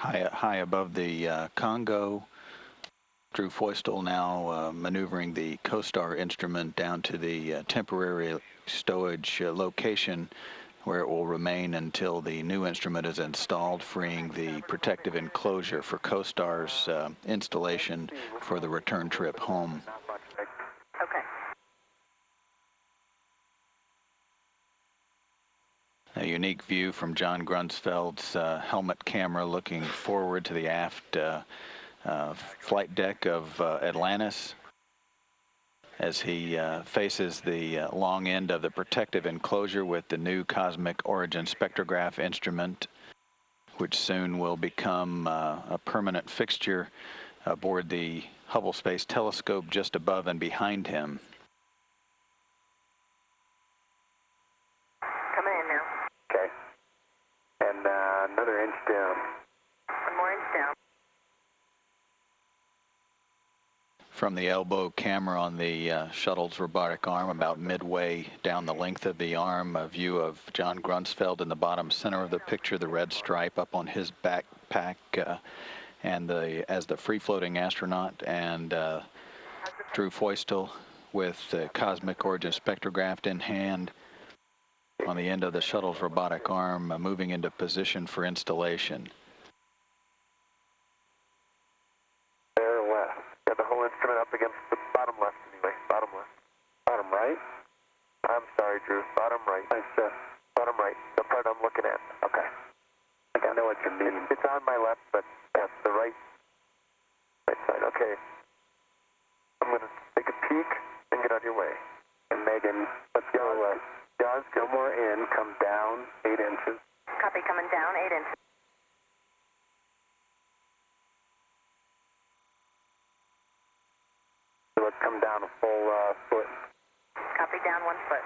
High above the Congo, Drew Feustel now maneuvering the COSTAR instrument down to the temporary stowage location where it will remain until the new instrument is installed, freeing the protective enclosure for COSTAR's installation for the return trip home. Okay. A unique view from John Grunsfeld's helmet camera looking forward to the aft flight deck of Atlantis as he faces the long end of the protective enclosure with the new Cosmic Origin spectrograph instrument, which soon will become a permanent fixture aboard the Hubble Space Telescope just above and behind him. Coming in now. Okay. And another inch down. One more inch down. From the elbow camera on the shuttle's robotic arm, about midway down the length of the arm, a view of John Grunsfeld in the bottom center of the picture, the red stripe up on his backpack, and as the free-floating astronaut, and Drew Feustel with the Cosmic Origin spectrograph in hand on the end of the shuttle's robotic arm, moving into position for installation. There left. Got the whole instrument up against the bottom left anyway. Bottom left. Bottom right? I'm sorry, Drew. Bottom right. Thanks, Jeff. Bottom right. The part I'm looking at. Okay. I think I know what you mean. It's on my left, but that's the right side. Okay. I'm going to take a peek and get out of your way. And Megan, let's go. Jaws, go more in. Come down 8 inches. Copy, coming down 8 inches. So let's come down a full foot. Copy, down 1 foot.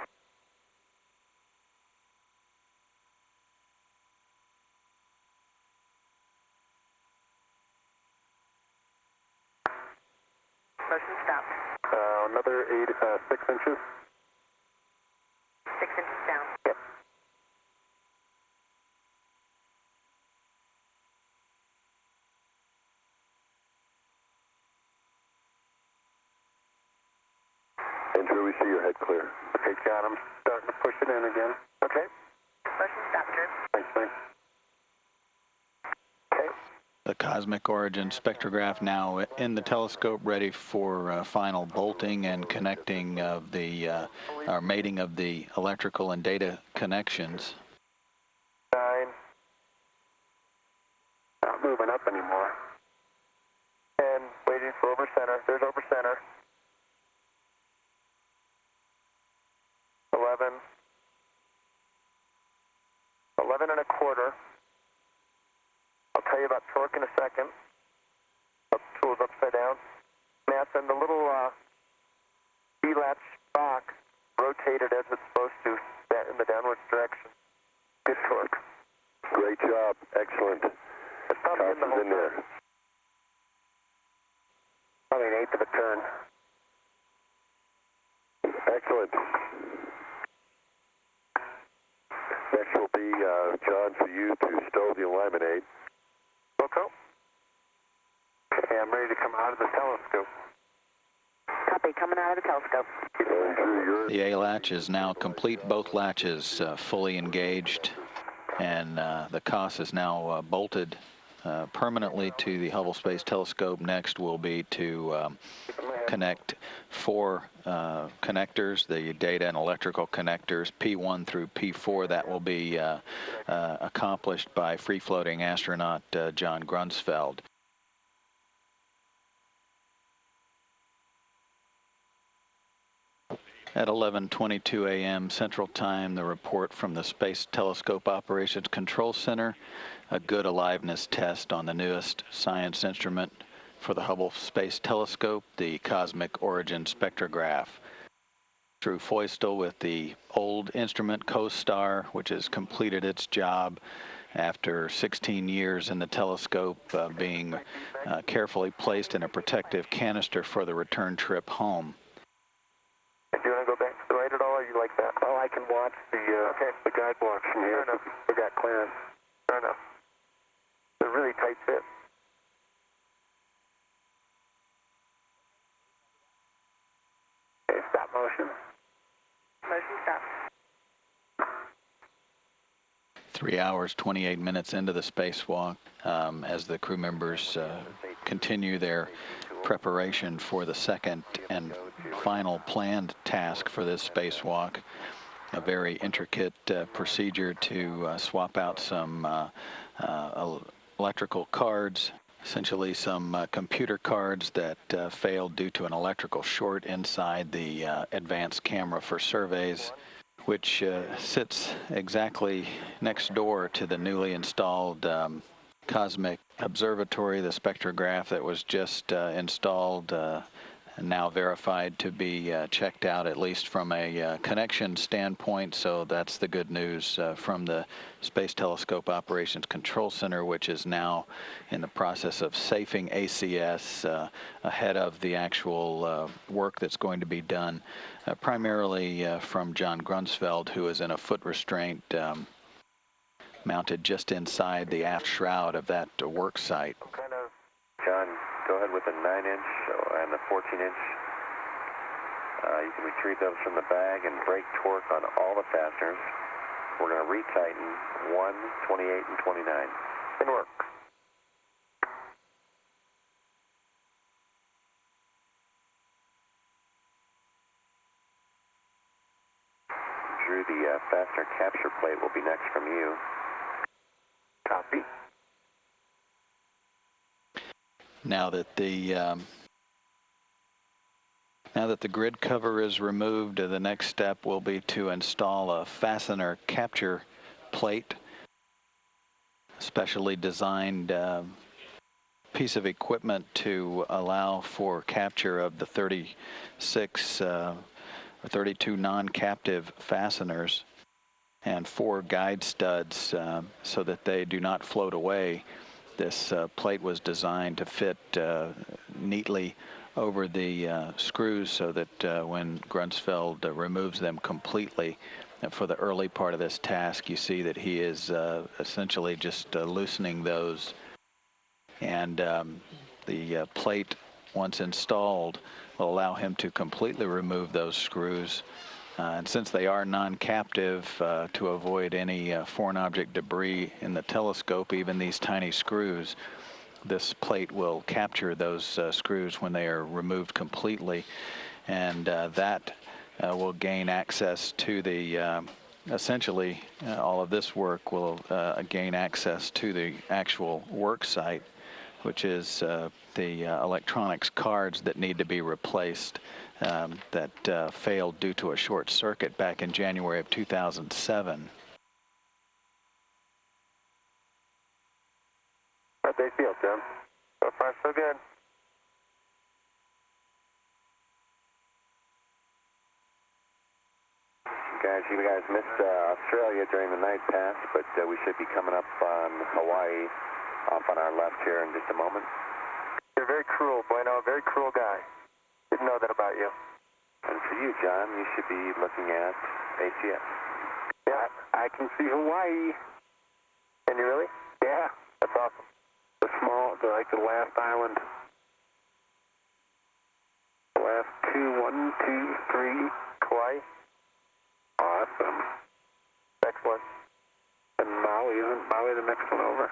Motion stopped. Another 6 inches. 6 inches down. Yep. And Drew, we see your head clear. Okay, John, I'm starting to push it in again. Okay. Motion stopped, Drew. Thanks, thanks. Okay. The Cosmic Origin spectrograph now in the telescope, ready for final bolting and connecting of the, or mating of the electrical and data connections. 9. Not moving up anymore. 10, waiting for over center. There's over center. 11. 11 and a quarter. I'll tell you about torque in a second. Tools upside down. Mass, and the little B-latch box rotated as it's supposed to in the downwards direction. Good torque. Great job. Excellent. It's probably in the whole there. Probably an eighth of a turn. Excellent. Next will be, John, for you to stow the alignment aid. Wilco? Okay, I'm ready to come out of the telescope. Copy, coming out of the telescope. The A latch is now complete, both latches fully engaged. And the COS is now bolted permanently to the Hubble Space Telescope. Next will be to connect 4 connectors, the data and electrical connectors, P1 through P4. That will be accomplished by free-floating astronaut John Grunsfeld. At 11:22 a.m. Central Time, the report from the Space Telescope Operations Control Center, a good aliveness test on the newest science instrument for the Hubble Space Telescope, the Cosmic Origin Spectrograph. Through Feustel with the old instrument COSTAR, which has completed its job after 16 years in the telescope, being carefully placed in a protective canister for the return trip home. Do you want to go back to the right at all, or you like that? Oh, I can watch the guide blocks from here. Fair enough. We got clearance. Fair enough. It's a really tight fit. Okay, stop motion. Motion stop. 3 hours, 28 minutes into the spacewalk, as the crew members continue their preparation for the second and final planned task for this spacewalk, a very intricate procedure to swap out some electrical cards, essentially some computer cards that failed due to an electrical short inside the advanced camera for surveys, which sits exactly next door to the newly installed Cosmic Observatory, the spectrograph that was just installed, and now verified to be checked out, at least from a connection standpoint. So that's the good news from the Space Telescope Operations Control Center, which is now in the process of safing ACS ahead of the actual work that's going to be done, primarily from John Grunsfeld, who is in a foot restraint mounted just inside the aft shroud of that work site. John, go ahead with a 9-inch and a 14-inch. You can retrieve those from the bag and brake torque on all the fasteners. We're going to retighten 1, 28, and 29. Good work. Drew, the fastener capture plate will be next from you. Copy. Now that the grid cover is removed, the next step will be to install a fastener capture plate, specially designed piece of equipment to allow for capture of the 36 or 32 non-captive fasteners and 4 guide studs so that they do not float away. This plate was designed to fit neatly over the screws so that when Grunsfeld removes them completely for the early part of this task, you see that he is essentially just loosening those. And the plate, once installed, will allow him to completely remove those screws. And since they are non-captive, to avoid any foreign object debris in the telescope, even these tiny screws, this plate will capture those screws when they are removed completely, and that will gain access to the, essentially all of this work will gain access to the actual work site, which is the electronics cards that need to be replaced that failed due to a short circuit back in January of 2007. How'd they feel, Tim? So far, so good. Guys, you guys missed Australia during the night pass, but we should be coming up on Hawaii off on our left here in just a moment. You're very cruel, Bueno. Very cruel guy. Didn't know that about you. And for you, John, you should be looking at ACS. Yeah, I can see Hawaii. Can you really? Yeah, that's awesome. The small, like the last island. The last 2, 1, 2, 3, Kauai. Awesome. Excellent. And Maui. Houston, Byway, the next one over.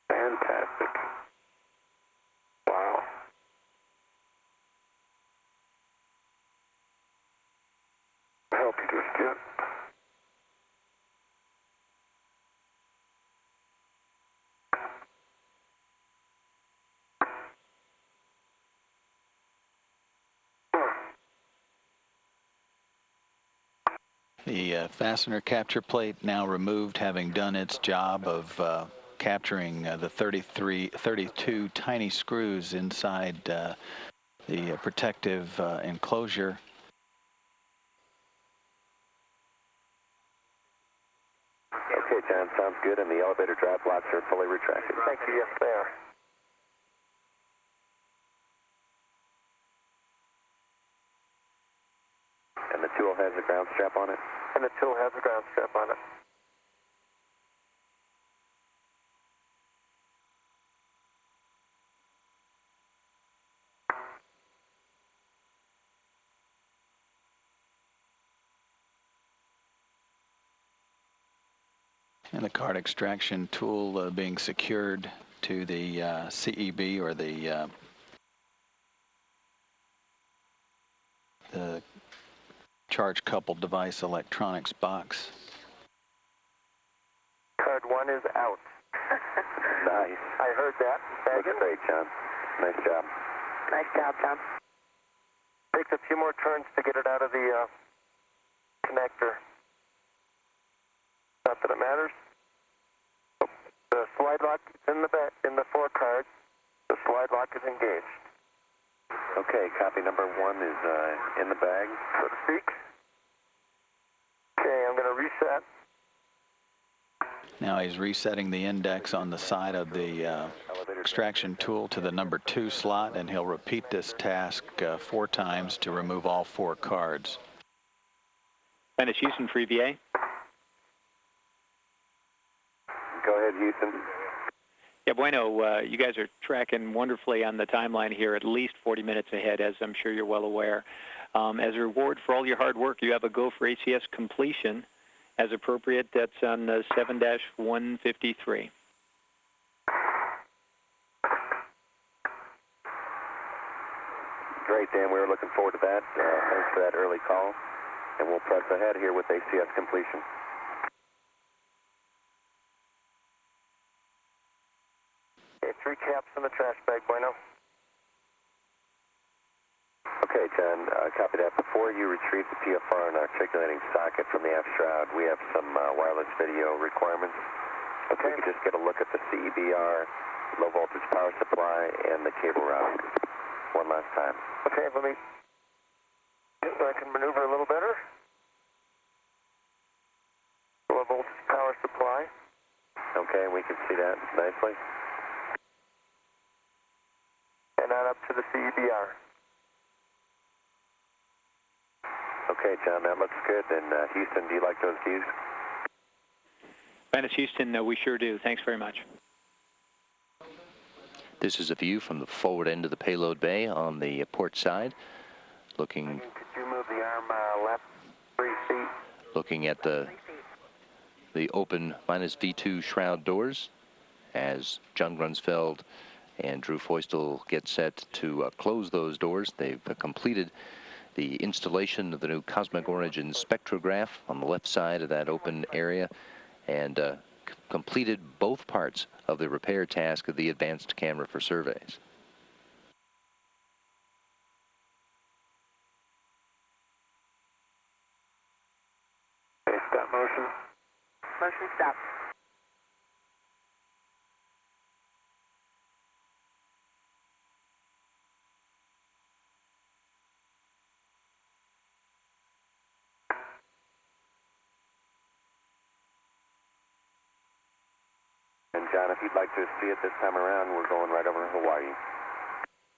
Fantastic. Wow. I hope you just get. The fastener capture plate now removed, having done its job of capturing the 32 tiny screws inside the protective enclosure. Okay, John, sounds good, and the elevator drive blocks are fully retracted. Thank you, yes, they are. And the tool has a ground strap on it? And the tool has a ground strap on it. And the card extraction tool being secured to the CEB, or the charge coupled device electronics box. Card 1 is out. Nice. I heard that. Looks great, John. Nice job. Nice job, John. Takes a few more turns to get it out of the connector. Not that it matters. The slide lock is in the back, in the 4 cards. The slide lock is engaged. Okay, copy number 1 is in the bag, so to speak. Okay, I'm going to reset. Now he's resetting the index on the side of the extraction tool to the number 2 slot, and he'll repeat this task 4 times to remove all 4 cards. Atlantis Houston for EVA. Go ahead, Houston. Yeah, bueno, you guys are tracking wonderfully on the timeline here, at least 40 minutes ahead, as I'm sure you're well aware. As a reward for all your hard work, you have a go for ACS completion. As appropriate, that's on 7-153. Great, Dan. We were looking forward to that. Thanks for that early call. And we'll press ahead here with ACS completion. Okay, 3 caps in the trash bag, bueno. Okay, John, copy that. Before you retrieve the PFR and articulating socket from the aft shroud, we have some wireless video requirements. Okay. We could just get a look at the CEBR, low voltage power supply, and the cable route. One last time. Okay, let me, so I can maneuver a little better. Low voltage power supply. Okay, we can see that nicely. And on up to the CEBR. Okay, John, that looks good. And Houston, do you like those views? Atlantis Houston, we sure do. Thanks very much. This is a view from the forward end of the payload bay on the port side, looking. Could you move the arm left 3 feet? Looking at the open -V2 shroud doors as John Grunsfeld and Drew Feustel get set to close those doors. They've completed the installation of the new cosmic origin spectrograph on the left side of that open area, and completed both parts of the repair task of the advanced camera for surveys. Okay, stop motion. Motion stop. And John, if you'd like to see it this time around, we're going right over Hawaii.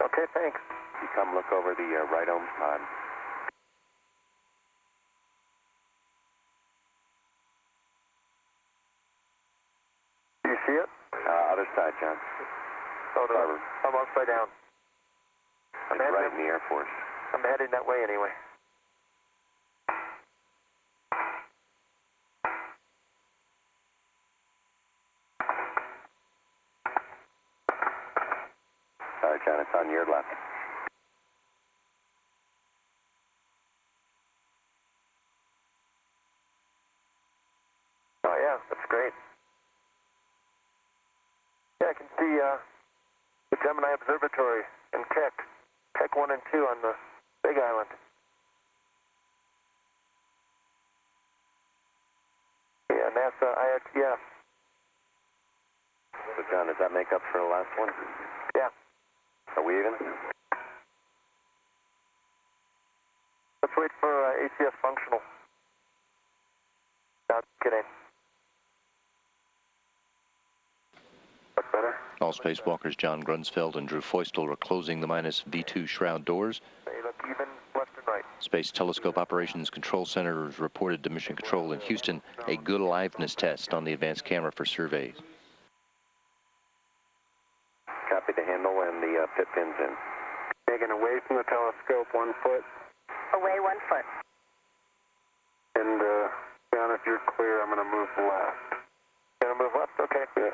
Okay, thanks. You come look over the right ohms pod. Do you see it? Other side, John. Oh, I'm upside down. It's right in the Air Force. I'm heading that way anyway. John. It's on your left. Oh, yeah, that's great. Yeah, I can see the Gemini Observatory and Keck 1 and 2 on the Big Island. Yeah, NASA IXDF. So, John, does that make up for the last one? Yeah. Are we even? Let's wait for ACS functional. Not kidding. Much better. All spacewalkers John Grunsfeld and Drew Feustel are closing the minus V2 shroud doors. They look even left and right. Space Telescope Operations Control Center has reported to Mission Control in Houston a good aliveness test on the advanced camera for surveys. Copy the handle and the pit pins in. Taking away from the telescope 1 foot. Away 1 foot. And, John, if you're clear, I'm going to move left. Going to move left? Okay. Yeah.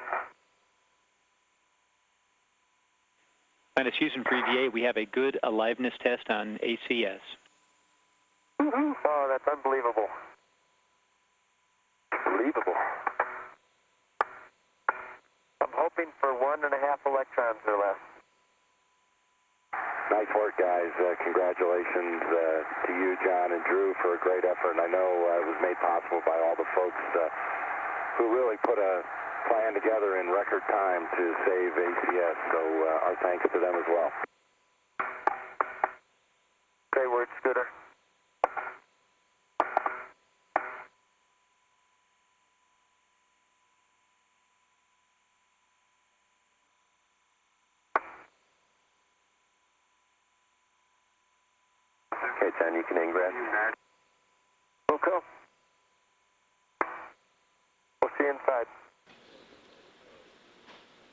Atlantis Houston for EVA, we have a good aliveness test on ACS. Oh, that's unbelievable. Unbelievable. I'm hoping for 1.5 electrons or less. Nice work, guys. Congratulations to you, John and Drew, for a great effort. And I know it was made possible by all the folks who really put a plan together in record time to save ACS. So our thanks to them as well. Great work, Scooter. Okay, John, you can ingress. Okay. We'll see you inside.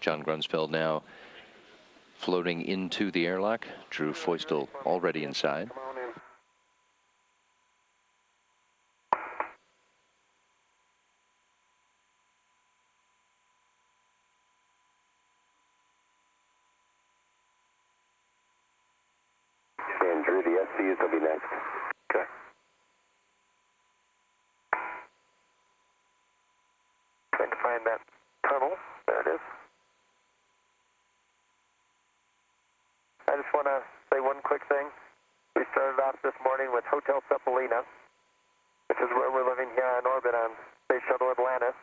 John Grunsfeld now floating into the airlock. Drew Feustel already inside. Come on in. And Drew, the SCs will be next. Okay. Trying to find that tunnel. There it is. I just want to say one quick thing. We started off this morning with Hotel Cephalina, which is where we're living here on orbit on Space Shuttle Atlantis.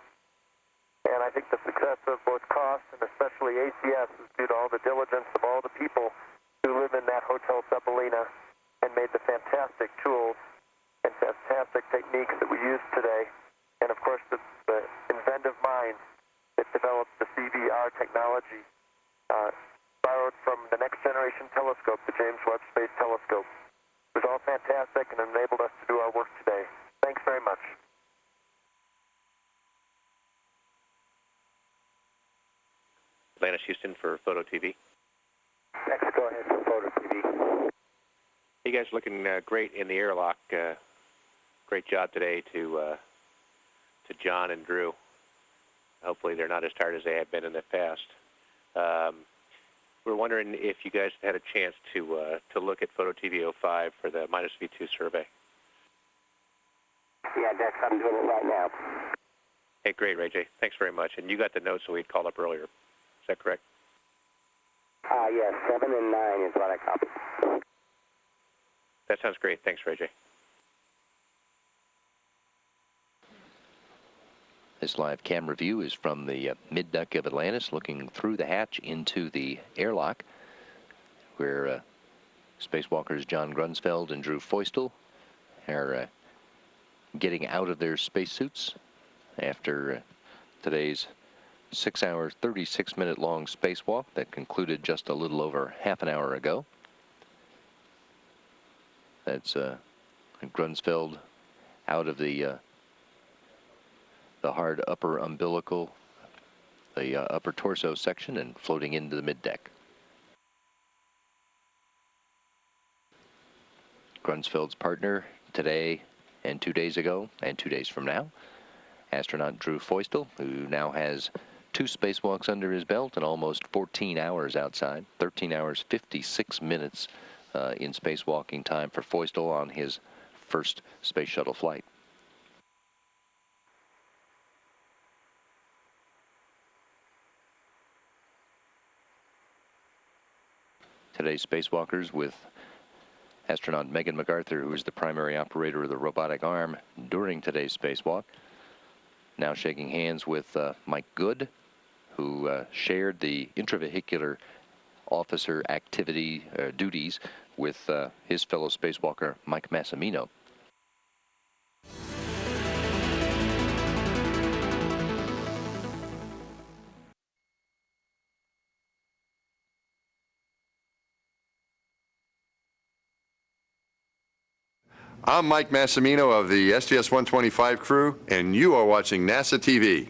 And I think the success of both COST and especially ACS is due to all the diligence of all the people who live in that Hotel Cephalina and made the fantastic tools and fantastic techniques that we use today. And of course, the inventive mind that developed the CVR technology, borrowed from the Next Generation Telescope, the James Webb Space Telescope. It was all fantastic and enabled us to do our work today. Thanks very much. Atlantis Houston for Photo TV. Next, go ahead for Photo TV. You guys are looking great in the airlock. Great job today to John and Drew. Hopefully they're not as tired as they have been in the past. We're wondering if you guys had a chance to look at Photo TV 05 for the minus V2 survey. Yeah, Dex, I'm doing it right now. Hey, great, Ray J. Thanks very much. And you got the notes that we'd called up earlier. Is that correct? Yes, 7 and 9 is what I copied. That sounds great. Thanks, Ray J. This live camera view is from the mid-deck of Atlantis, looking through the hatch into the airlock, where spacewalkers John Grunsfeld and Drew Feustel are getting out of their spacesuits after today's 6-hour, 36-minute long spacewalk that concluded just a little over half an hour ago. That's Grunsfeld out of the hard upper umbilical, the upper torso section, and floating into the middeck. Grunsfeld's partner today and 2 days ago and 2 days from now, astronaut Drew Feustel, who now has 2 spacewalks under his belt and almost 14 hours outside. 13 hours, 56 minutes in spacewalking time for Feustel on his first space shuttle flight. Today's spacewalkers with astronaut Megan MacArthur, who is the primary operator of the robotic arm during today's spacewalk. Now shaking hands with Mike Good, who shared the intravehicular officer activity duties with his fellow spacewalker Mike Massimino. I'm Mike Massimino of the STS-125 crew, and you are watching NASA TV.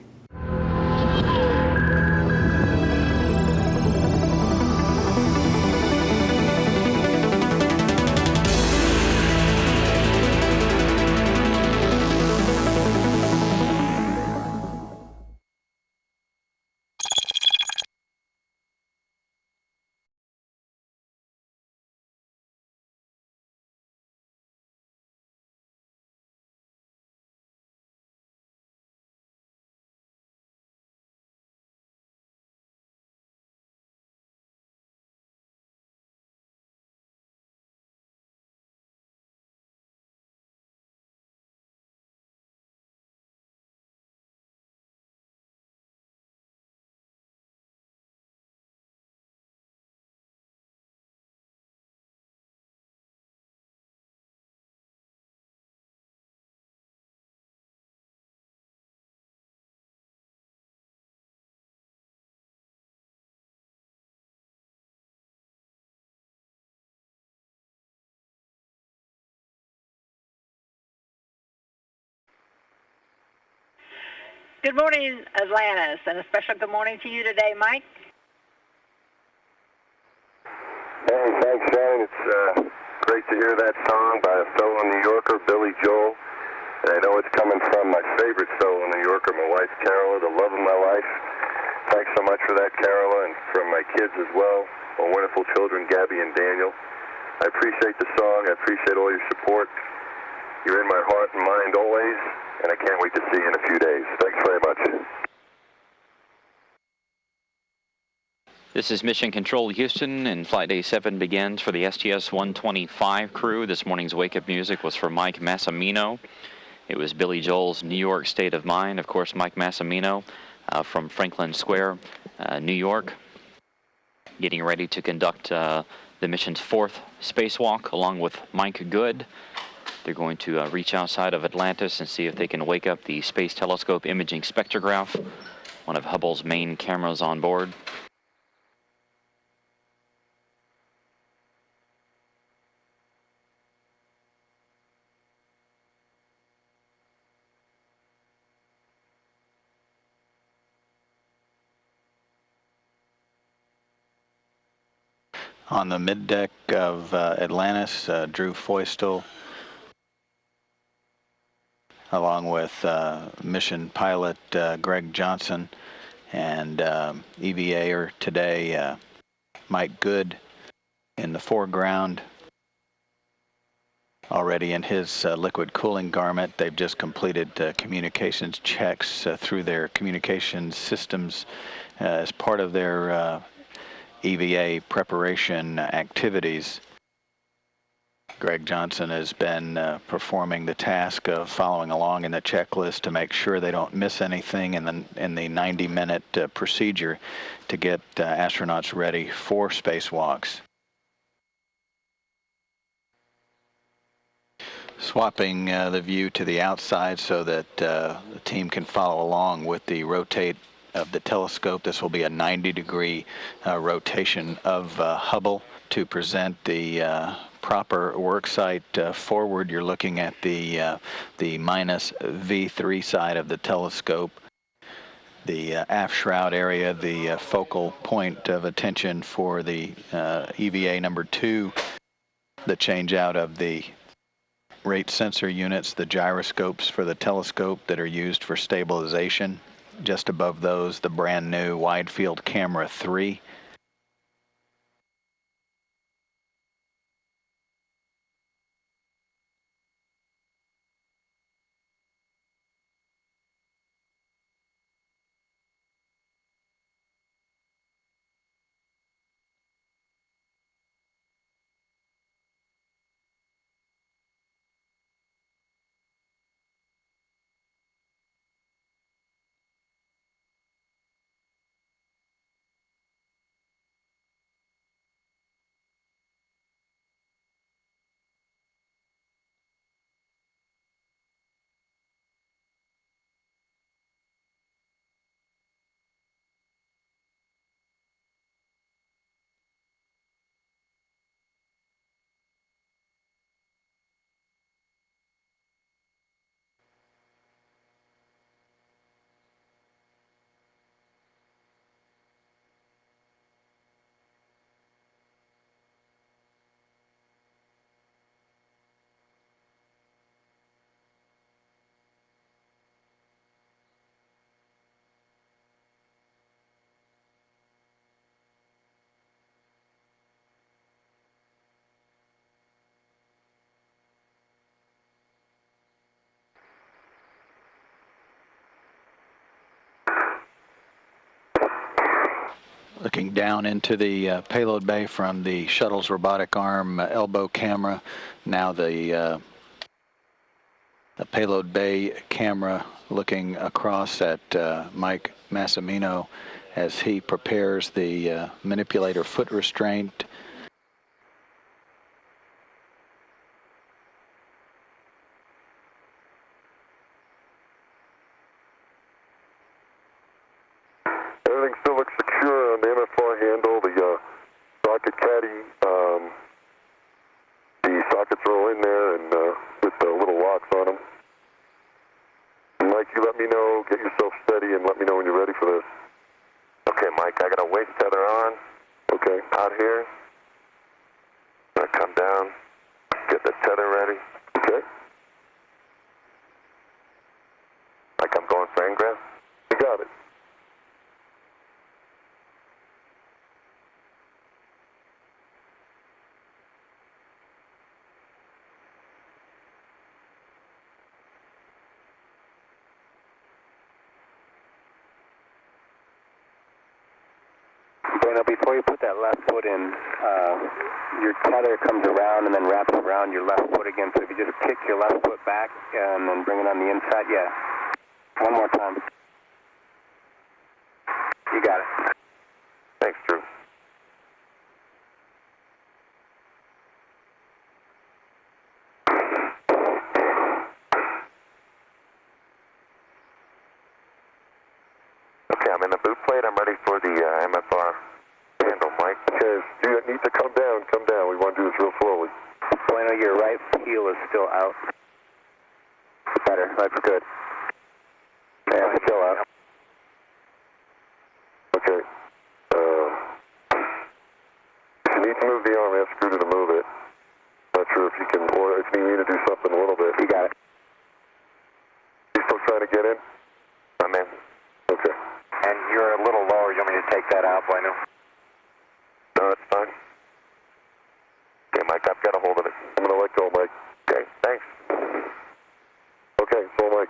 Good morning, Atlantis, and a special good morning to you today, Mike. Hey, thanks, Shannon. It's great to hear that song by a fellow New Yorker, Billy Joel. And I know it's coming from my favorite fellow New Yorker, my wife, Carola, the love of my life. Thanks so much for that, Carola, and from my kids as well, my wonderful children, Gabby and Daniel. I appreciate the song. I appreciate all your support. You're in my heart and mind always, and I can't wait to see you in a few days. Thanks very much. This is Mission Control Houston, and Flight Day 7 begins for the STS-125 crew. This morning's wake-up music was for Mike Massimino. It was Billy Joel's New York State of Mind. Of course, Mike Massimino from Franklin Square, New York, getting ready to conduct the mission's 4th spacewalk along with Mike Good. They're going to reach outside of Atlantis and see if they can wake up the Space Telescope Imaging Spectrograph, one of Hubble's main cameras on board. On the middeck of Atlantis, Drew Feustel, along with mission pilot Greg Johnson, and EVA'er today, Mike Good in the foreground. Already in his liquid cooling garment. They've just completed communications checks through their communications systems as part of their EVA preparation activities. Greg Johnson has been performing the task of following along in the checklist to make sure they don't miss anything in the 90-minute procedure to get astronauts ready for spacewalks. Swapping the view to the outside so that the team can follow along with the rotate of the telescope. This will be a 90-degree rotation of Hubble to present the proper work site forward. You're looking at the minus V3 side of the telescope. The aft shroud area, the focal point of attention for the EVA number 2, the change out of the rate sensor units, the gyroscopes for the telescope that are used for stabilization. just above those, the brand new wide field camera 3. Looking down into the payload bay from the shuttle's robotic arm elbow camera. Now the payload bay camera looking across at Mike Massimino as he prepares the manipulator foot restraint. Everything still looks secure on the MFR handle, the socket caddy, the sockets are all in there and with the little locks on them. Mike, you let me know, get yourself steady and let me know when you're ready for this. Okay, Mike, I got a waist tether on. Okay. Out here. I'm gonna come down, get the tether ready. Okay. Like I'm going for ingress. You got it. Bueno, before you put that left foot in, your tether comes around and then wraps around your left foot again. So if you just kick your left foot back and then bring it on the inside, yeah. One more time. You got it. Thanks, Drew. Okay, I'm in the boot plate. I'm ready for the MFR handle, Mike. Okay, you need to come down, come down. We want to do this real slowly. Bueno, your right heel is still out. Better, that's good. Yeah, it's still out. Okay. If you need to move the arm, ask Scooter to move it. Not sure if you can, or if you need to do something a little bit. You got it. You still trying to get in? I'm in. Okay. And you're a little lower. You want me to take that out, Bueno? No, that's fine. Okay, Mike, I've got a hold of it. I'm going to let go, Mike. Okay, thanks. Okay, so Mike.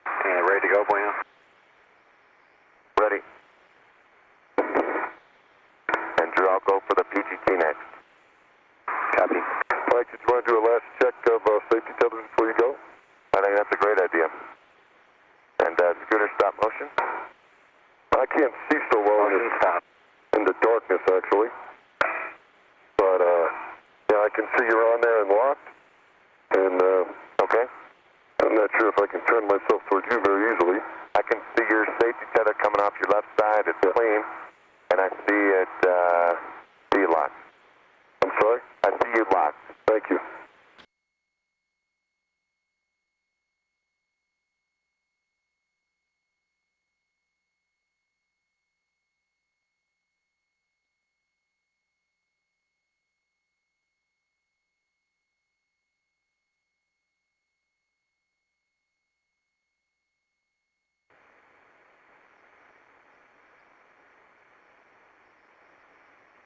And ready to go, Bueno? Ready. And Drew, I'll go for the PGT next. Copy. Mike, did you want to do a last check of safety tethers before you go? I think that's a great idea. And Scooter, stop motion. I can't see so well in the darkness, actually. But, yeah, I can see you're on there and locked. And, okay. I'm not sure if I can turn myself towards you very easily. I can see your safety tether coming off your left side. It's clean. And I see it locked. I'm sorry? I see you locked. Thank you.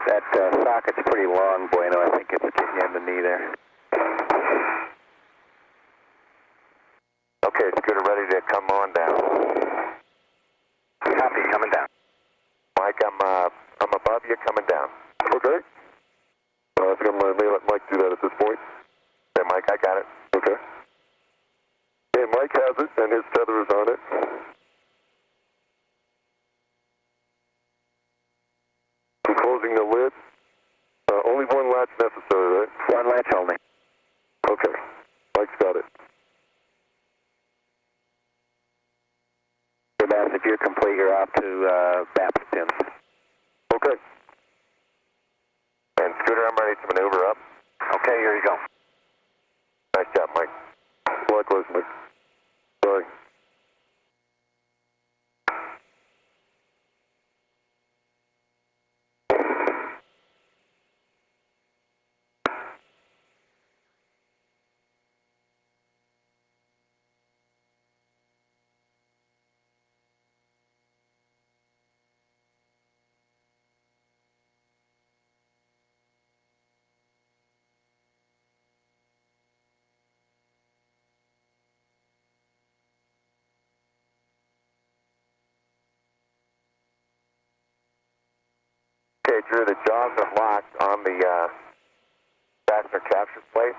That socket's pretty long, Bueno. I think it's getting you in the knee there. Okay, Scooter, ready to come on down. Copy, coming down. Mike, I'm above you, coming down. Okay. I think I'm going to let Mike do that at this point. Okay, Mike, I got it. Okay. Okay, Mike has it, and his tether is on it. I'm closing the lid. Only one latch necessary, right? One latch only. Okay. Mike's got it. Okay, Bass, if you're complete, you're out to BAPS pins. Okay. And Scooter, I'm ready to maneuver up. Okay, here you go. Nice job, Mike. Likewise, Mike. Sorry. Okay, Drew, the jaws are locked on the fastener capture plate.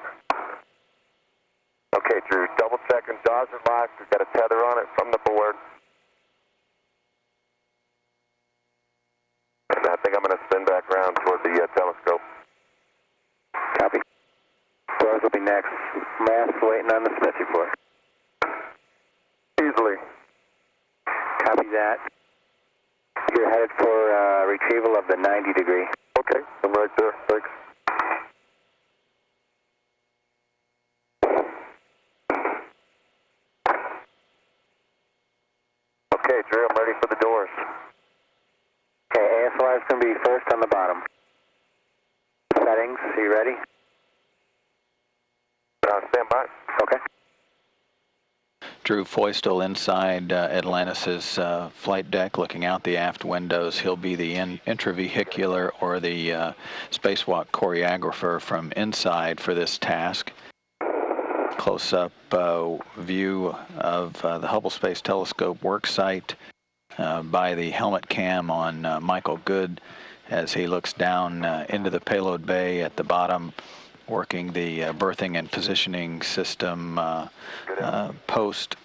Okay, Drew, double checking, jaws are locked. We've got a tether on it from the board. And I think I'm going to spin back around toward the telescope. Copy. Jaws will be next. Mass waiting on the Smith report. Easily. Copy that. You're headed for retrieval of the 90 degree. Okay, I'm right there. Thanks. Okay, Drew, I'm ready for the doors. Okay, ASLR is going to be first on the bottom. Settings, are you ready? Stand by. Okay. Drew Feustel inside Atlantis' flight deck, looking out the aft windows. He'll be the intravehicular or the spacewalk choreographer from inside for this task. Close-up view of the Hubble Space Telescope work site by the helmet cam on Michael Good as he looks down into the payload bay at the bottom, working the berthing and positioning system post,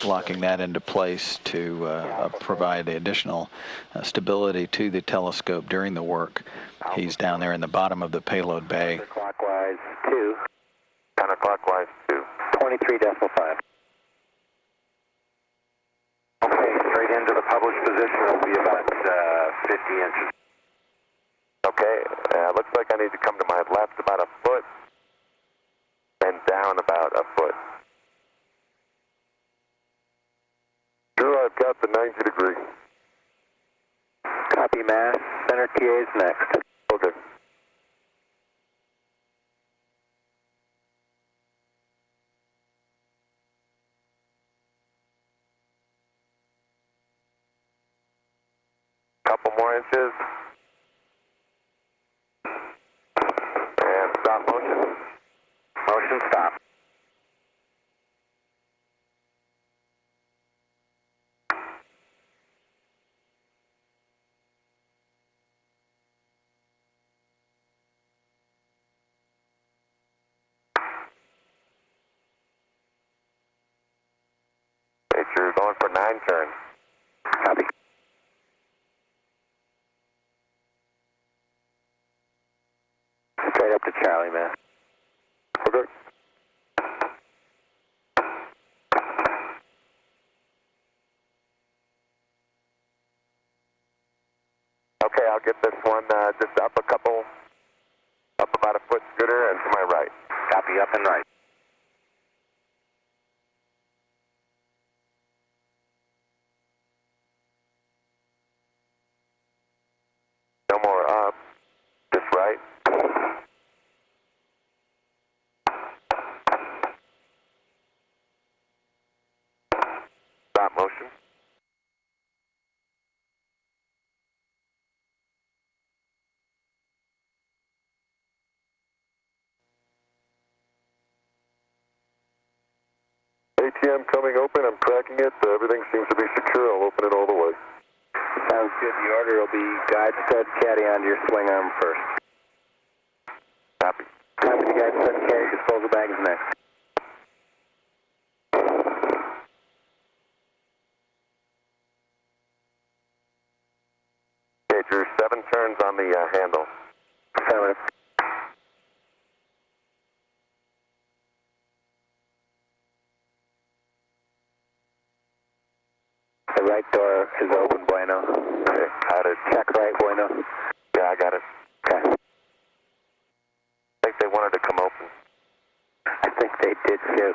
locking that into place to provide the additional stability to the telescope during the work. He's down there in the bottom of the payload bay. Counterclockwise 2. Counterclockwise 2. 23.5. Okay, straight into the published position will be about 50 inches. Okay, looks like I need to come to my left about a foot and down about a foot. Drew, I've got the 90 degree. Copy, Mass. Center TA is next. Okay. Couple more inches. And stop motion. Motion stop. Okay, Drew, going for 9 turns. Copy. Straight up to Charlie, man. Okay. Okay, I'll get this one just up about a foot, Scooter, and to my right. Copy, up and right. No more up, just right. Stop motion. ECM coming open. I'm tracking it. Everything seems to be secure. I'll open it all the way. Sounds good. The order will be guide stud caddy onto your swing arm first. Copy. Copy the guide stud caddy. Disposal bag is next. Okay, Drew, 7 turns on the handle. 7. The right door is open, Bueno. Okay, got it. Check right, Bueno. Yeah, I got it. Okay. I think they wanted to come open. I think they did too.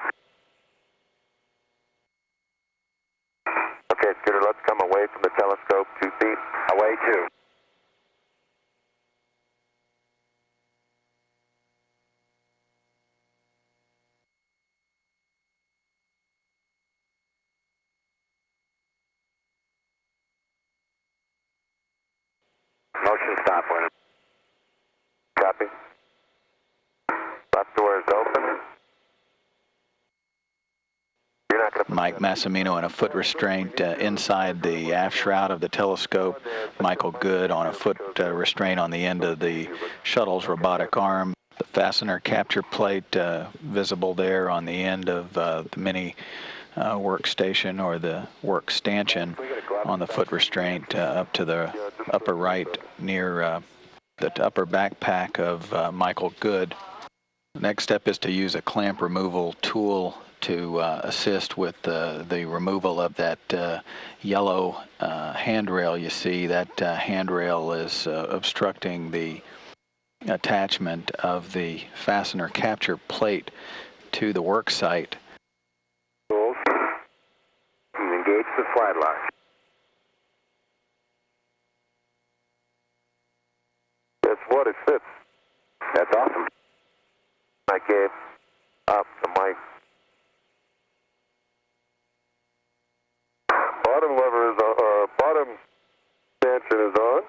Okay, Scooter, let's come away from the telescope 2 feet. Away 2. Motion stop, Bueno. Copy. Left door is open. You're not going to... Mike Massimino in a foot restraint inside the aft shroud of the telescope. Michael Good on a foot restraint on the end of the shuttle's robotic arm. The fastener capture plate visible there on the end of the mini workstation or the work stanchion on the foot restraint up to the upper right near the upper backpack of Michael Good. The next step is to use a clamp removal tool to assist with the removal of that yellow handrail. You see that handrail is obstructing the attachment of the fastener capture plate to the work site. Engage the slide lock. That's what it fits. That's awesome. I gave up the mic. Bottom lever is on, bottom stanchion is on.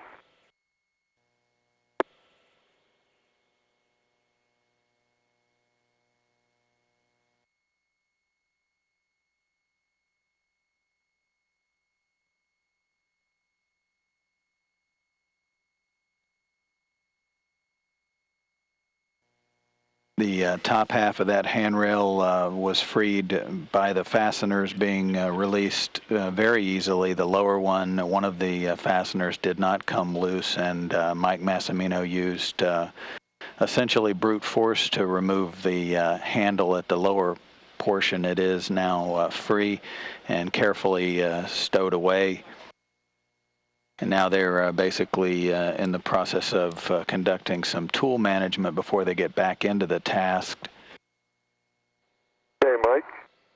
The top half of that handrail was freed by the fasteners being released very easily. The lower one of the fasteners did not come loose, and Mike Massimino used essentially brute force to remove the handle at the lower portion. It is now free and carefully stowed away. And now they're basically in the process of conducting some tool management before they get back into the task. Okay, Mike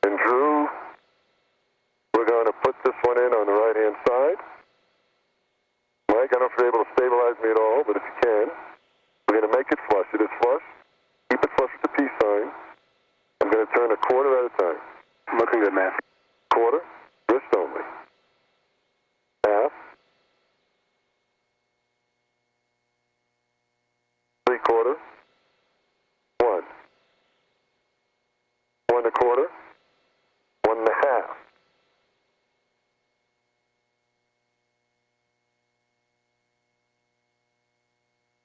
and Drew, we're going to put this one in on the right-hand side. Mike, I don't know if you're able to stabilize me at all, but if you can, we're going to make it flush. It is flush. Keep it flush with the peace sign. I'm going to turn a quarter at a time. Looking good, man. Quarter, wrist only. Half. 3/4, 1, 1 1/4, 1 1/2.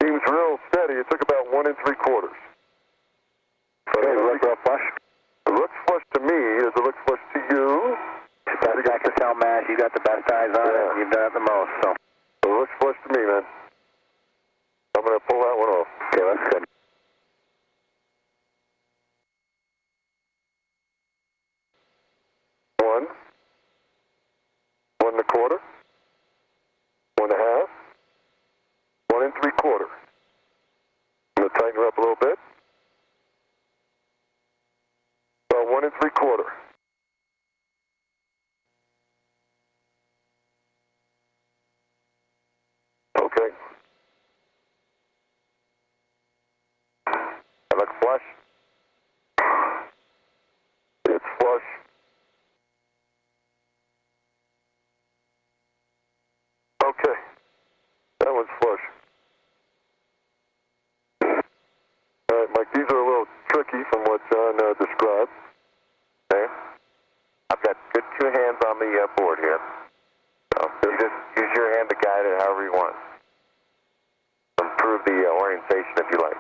Seems real steady. It took about 1 3/4. Okay, look real flush. It looks flush to me. Does it look flush to you? That's back to cell mass. You got the best eyes on it. You've done it the most, so. It looks flush to me, man. I'm going to pull that one off. Okay, that's good. One, 1 1/4, 1 1/2, 1 3/4. I'm going to tighten her up a little bit. About 1 3/4. Okay. I look flush. It's flush. Okay. That one's flush. All right, Mike, these are a little tricky from what John described. Okay. your hands on the board here. So you just use your hand to guide it however you want. Improve the orientation if you like.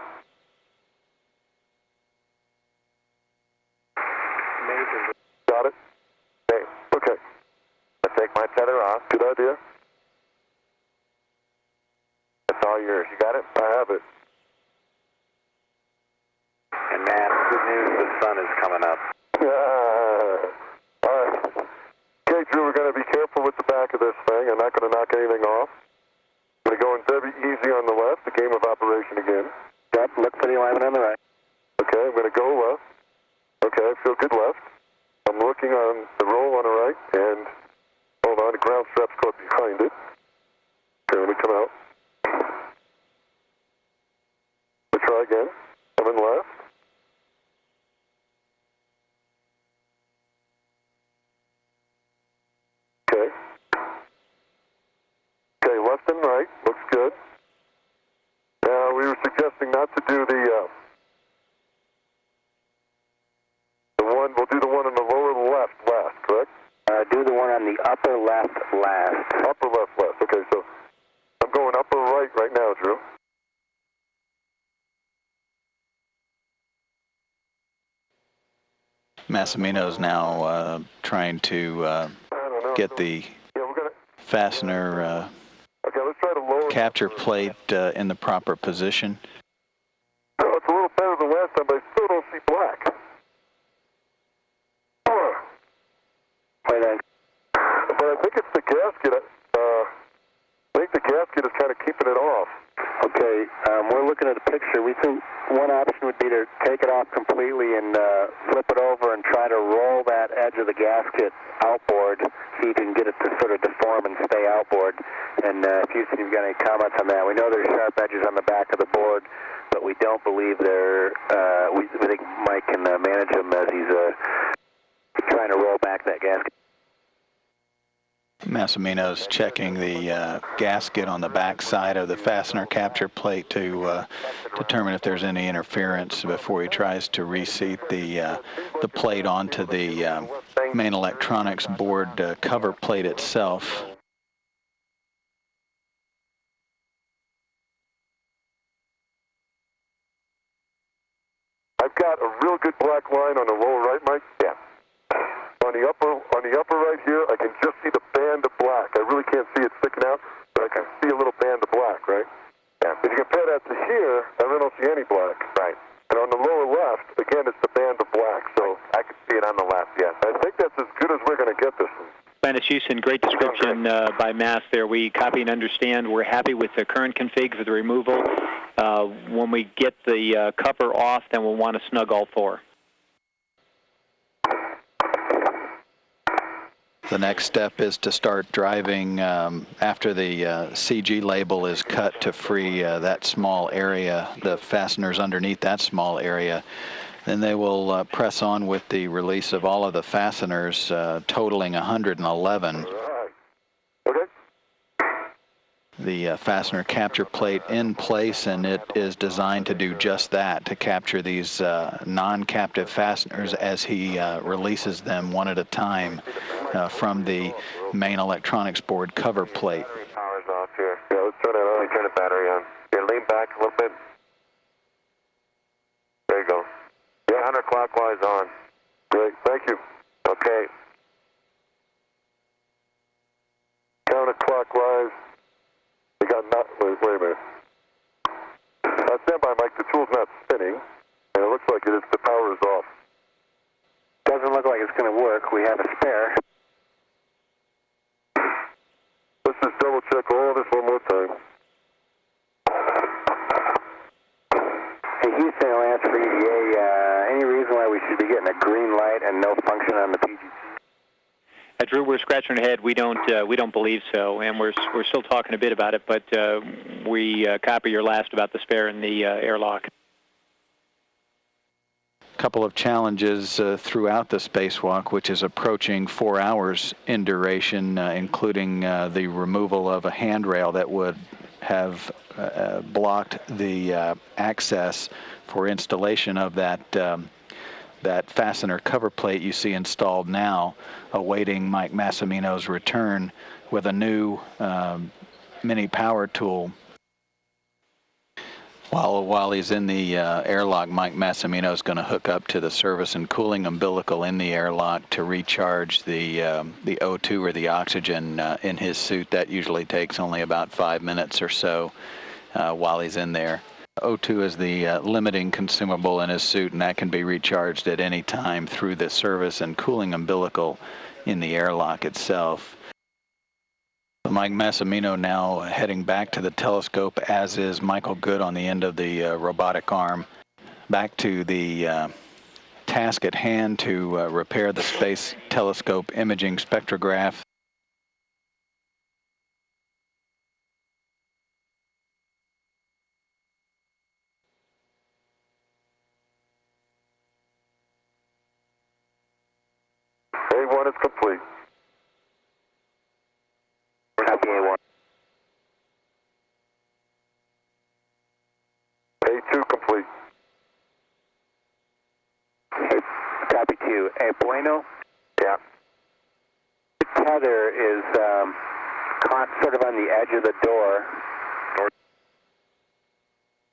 Got it? Okay. I take my tether off. Good idea. It's all yours. You got it? I have it. And Matt, good news, the sun is coming up. All right. Okay, Drew, we're going to be careful with the back of this thing. I'm not going to knock anything off. I'm going to go in very easy on the left, the game of operation again. Yep, look for the alignment on the right. Okay, I'm going to go left. Okay, I feel good left. I'm looking on the roll on the right, and hold on, the ground strap's caught behind it. Okay, let me come out. Let's try again. I'm in left. Okay. Okay, left and right. Looks good. Now, we were suggesting not to do the one, we'll do the one on the lower left last, correct? Do the one on the upper left last. Upper left last. Okay, so I'm going upper right now, Drew. Massimino's now trying to get the fastener Okay, let's try to lower capture plate in the proper position. Oh, it's a little better than last time, but I still don't see black. Wait a But I think it's the gasket. I think the gasket is kind of keeping it off. Okay, we're looking at a picture. We think one option would be to take it off completely and flip it over and try to roll that edge of the gasket outboard, see if you can get it to sort of deform and stay outboard. And if you've got any comments on that. We know there's sharp edges on the back of the board, but we don't believe they're, we think Mike can manage them as he's trying to roll back that gasket. Massimino's checking the gasket on the back side of the fastener capture plate to determine if there's any interference before he tries to reseat the plate onto the main electronics board cover plate itself. I've got a real good black line on the lower right, Mike. Yeah. On the upper right here, I can just see the band of black. I really can't see it sticking out, but I can see a little band of black, right? Yeah. If you compare that to here, I really don't see any black. Right. And on the lower left, again, it's the band of black, so I can see it on the left, yes. I think that's as good as we're going to get this one. Atlantis Houston, great description by Mass there. We copy and understand. We're happy with the current config for the removal. When we get the cover off, then we'll want to snug all four. The next step is to start driving after the CG label is cut to free that small area, the fasteners underneath that small area. Then they will press on with the release of all of the fasteners, totaling 111. The fastener capture plate in place, and it is designed to do just that, to capture these non-captive fasteners as he releases them one at a time from the main electronics board cover plate. Power's off here. Yeah, let's turn it on. Let me turn the battery on. Yeah, lean back a little bit. There you go. Yeah, counterclockwise on. Great, thank you. Okay. Counterclockwise. We got not. Wait a minute. Stand by, Mike. The tool's not spinning, and it looks like it is. The power is off. Doesn't look like it's going to work. We have a spare. Let's just double check all this one more time. Hey, Houston, I'll answer for EDA. Any reason why we should be getting a green light and no function on the PGC? Drew, we're scratching our head. We don't believe so, and we're still talking a bit about it. But we copy your last about the spare and the airlock. Couple of challenges throughout the spacewalk, which is approaching 4 hours in duration, including the removal of a handrail that would have blocked the access for installation of that that fastener cover plate you see installed now, awaiting Mike Massimino's return with a new mini power tool. While he's in the airlock, Mike Massimino is going to hook up to the service and cooling umbilical in the airlock to recharge the O2 or the oxygen in his suit. That usually takes only about 5 minutes or so while he's in there. O2 is the limiting consumable in his suit, and that can be recharged at any time through the service and cooling umbilical in the airlock itself. Mike Massimino now heading back to the telescope, as is Michael Good on the end of the robotic arm. Back to the task at hand to repair the Space Telescope imaging spectrograph. A1 is complete. Copy A1. A2 complete. Copy 2. A bueno? Yeah. The tether is caught sort of on the edge of the door,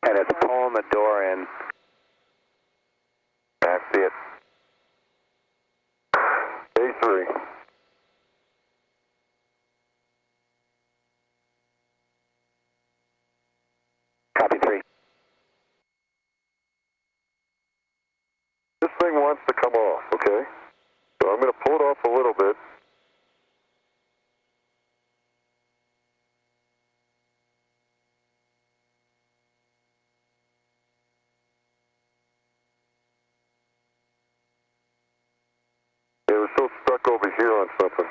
and it's pulling the door in. That's it. A3. Copy 3. This thing wants to come off, okay? So I'm going to pull it off a little bit. Yeah, we're still stuck over here on something.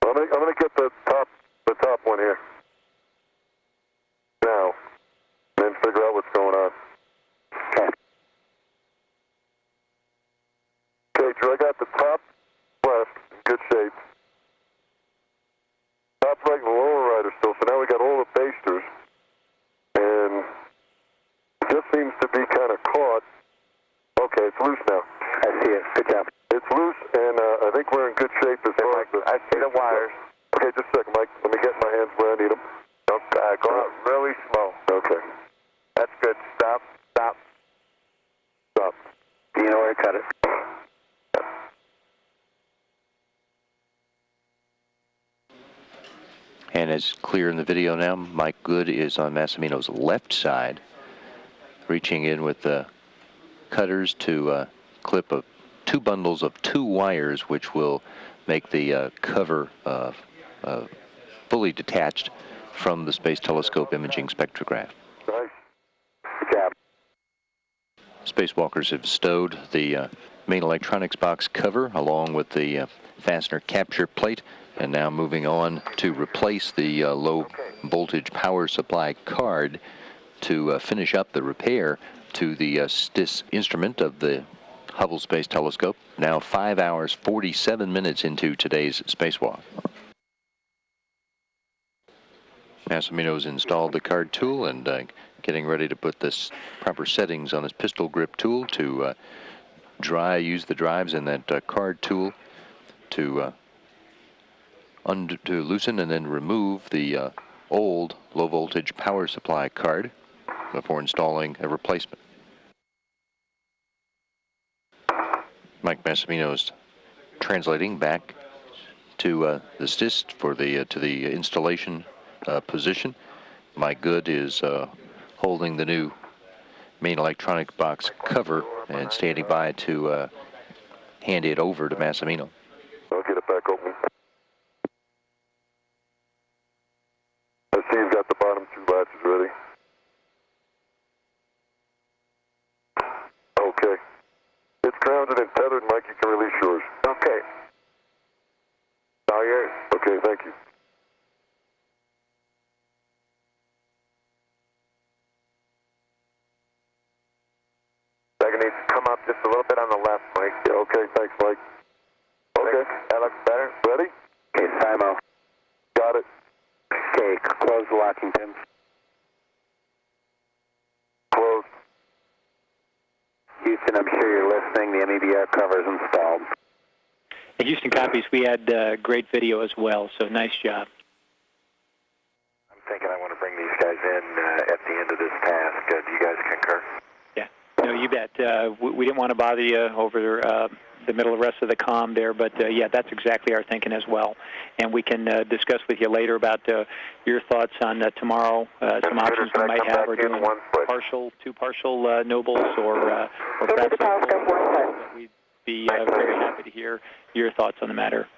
I'm gonna get the top one here now, and then figure out what's going on. Okay. Okay, Drew, I got the top left in good shape. Top right and the lower right are still, so now we got all the basters, and it just seems to be kind of caught. Okay, it's loose now. I see it. Good job. It's loose, and I think we're in good shape as far as the... I see the wires. Okay, just a second, Mike. Let me get my hands where I need them. Go out really slow. Okay. That's good. Stop. Stop. Stop. Do you know where to cut it? And as clear in the video now, Mike Good is on Massimino's left side, reaching in with the cutters to clip two bundles of 2 wires, which will make the cover fully detached from the Space Telescope imaging spectrograph. Nice. Good job. Spacewalkers have stowed the main electronics box cover along with the fastener capture plate, and now moving on to replace the low voltage power supply card to finish up the repair to the STIS instrument of the Hubble Space Telescope. Now 5 hours, 47 minutes into today's spacewalk. Massimino's installed the card tool and getting ready to put this proper settings on his pistol grip tool to use the drives in that card tool to loosen and then remove the old low voltage power supply card before installing a replacement. Mike Massimino is translating back to the STIS for the to the installation position. Mike Good is holding the new main electronic box cover and standing by to hand it over to Massimino. I'll get it back open. I see you've got the bottom 2 latches ready. Okay. It's grounded and tethered, Mike. You can release yours. Okay. All yours. Okay, thank you. Second needs to come up just a little bit on the left, Mike. Yeah, okay, thanks, Mike. Okay. That looks better. Ready? Okay, Simo. Got it. Okay, Okay, close the locking pins. Closed. Houston, I'm sure you're listening. The MEBR cover is installed. And Houston copies. We had great video as well, so nice job. I'm thinking I want to bring these guys in at the end of this task. Do you guys concur? Yeah. No, you bet. We didn't want to bother you over the middle of the rest of the comm there, but yeah, that's exactly our thinking as well. And we can discuss with you later about your thoughts on tomorrow, some options we might have, or doing two partial nobles, or perhaps we'd be very happy to hear your thoughts on the matter.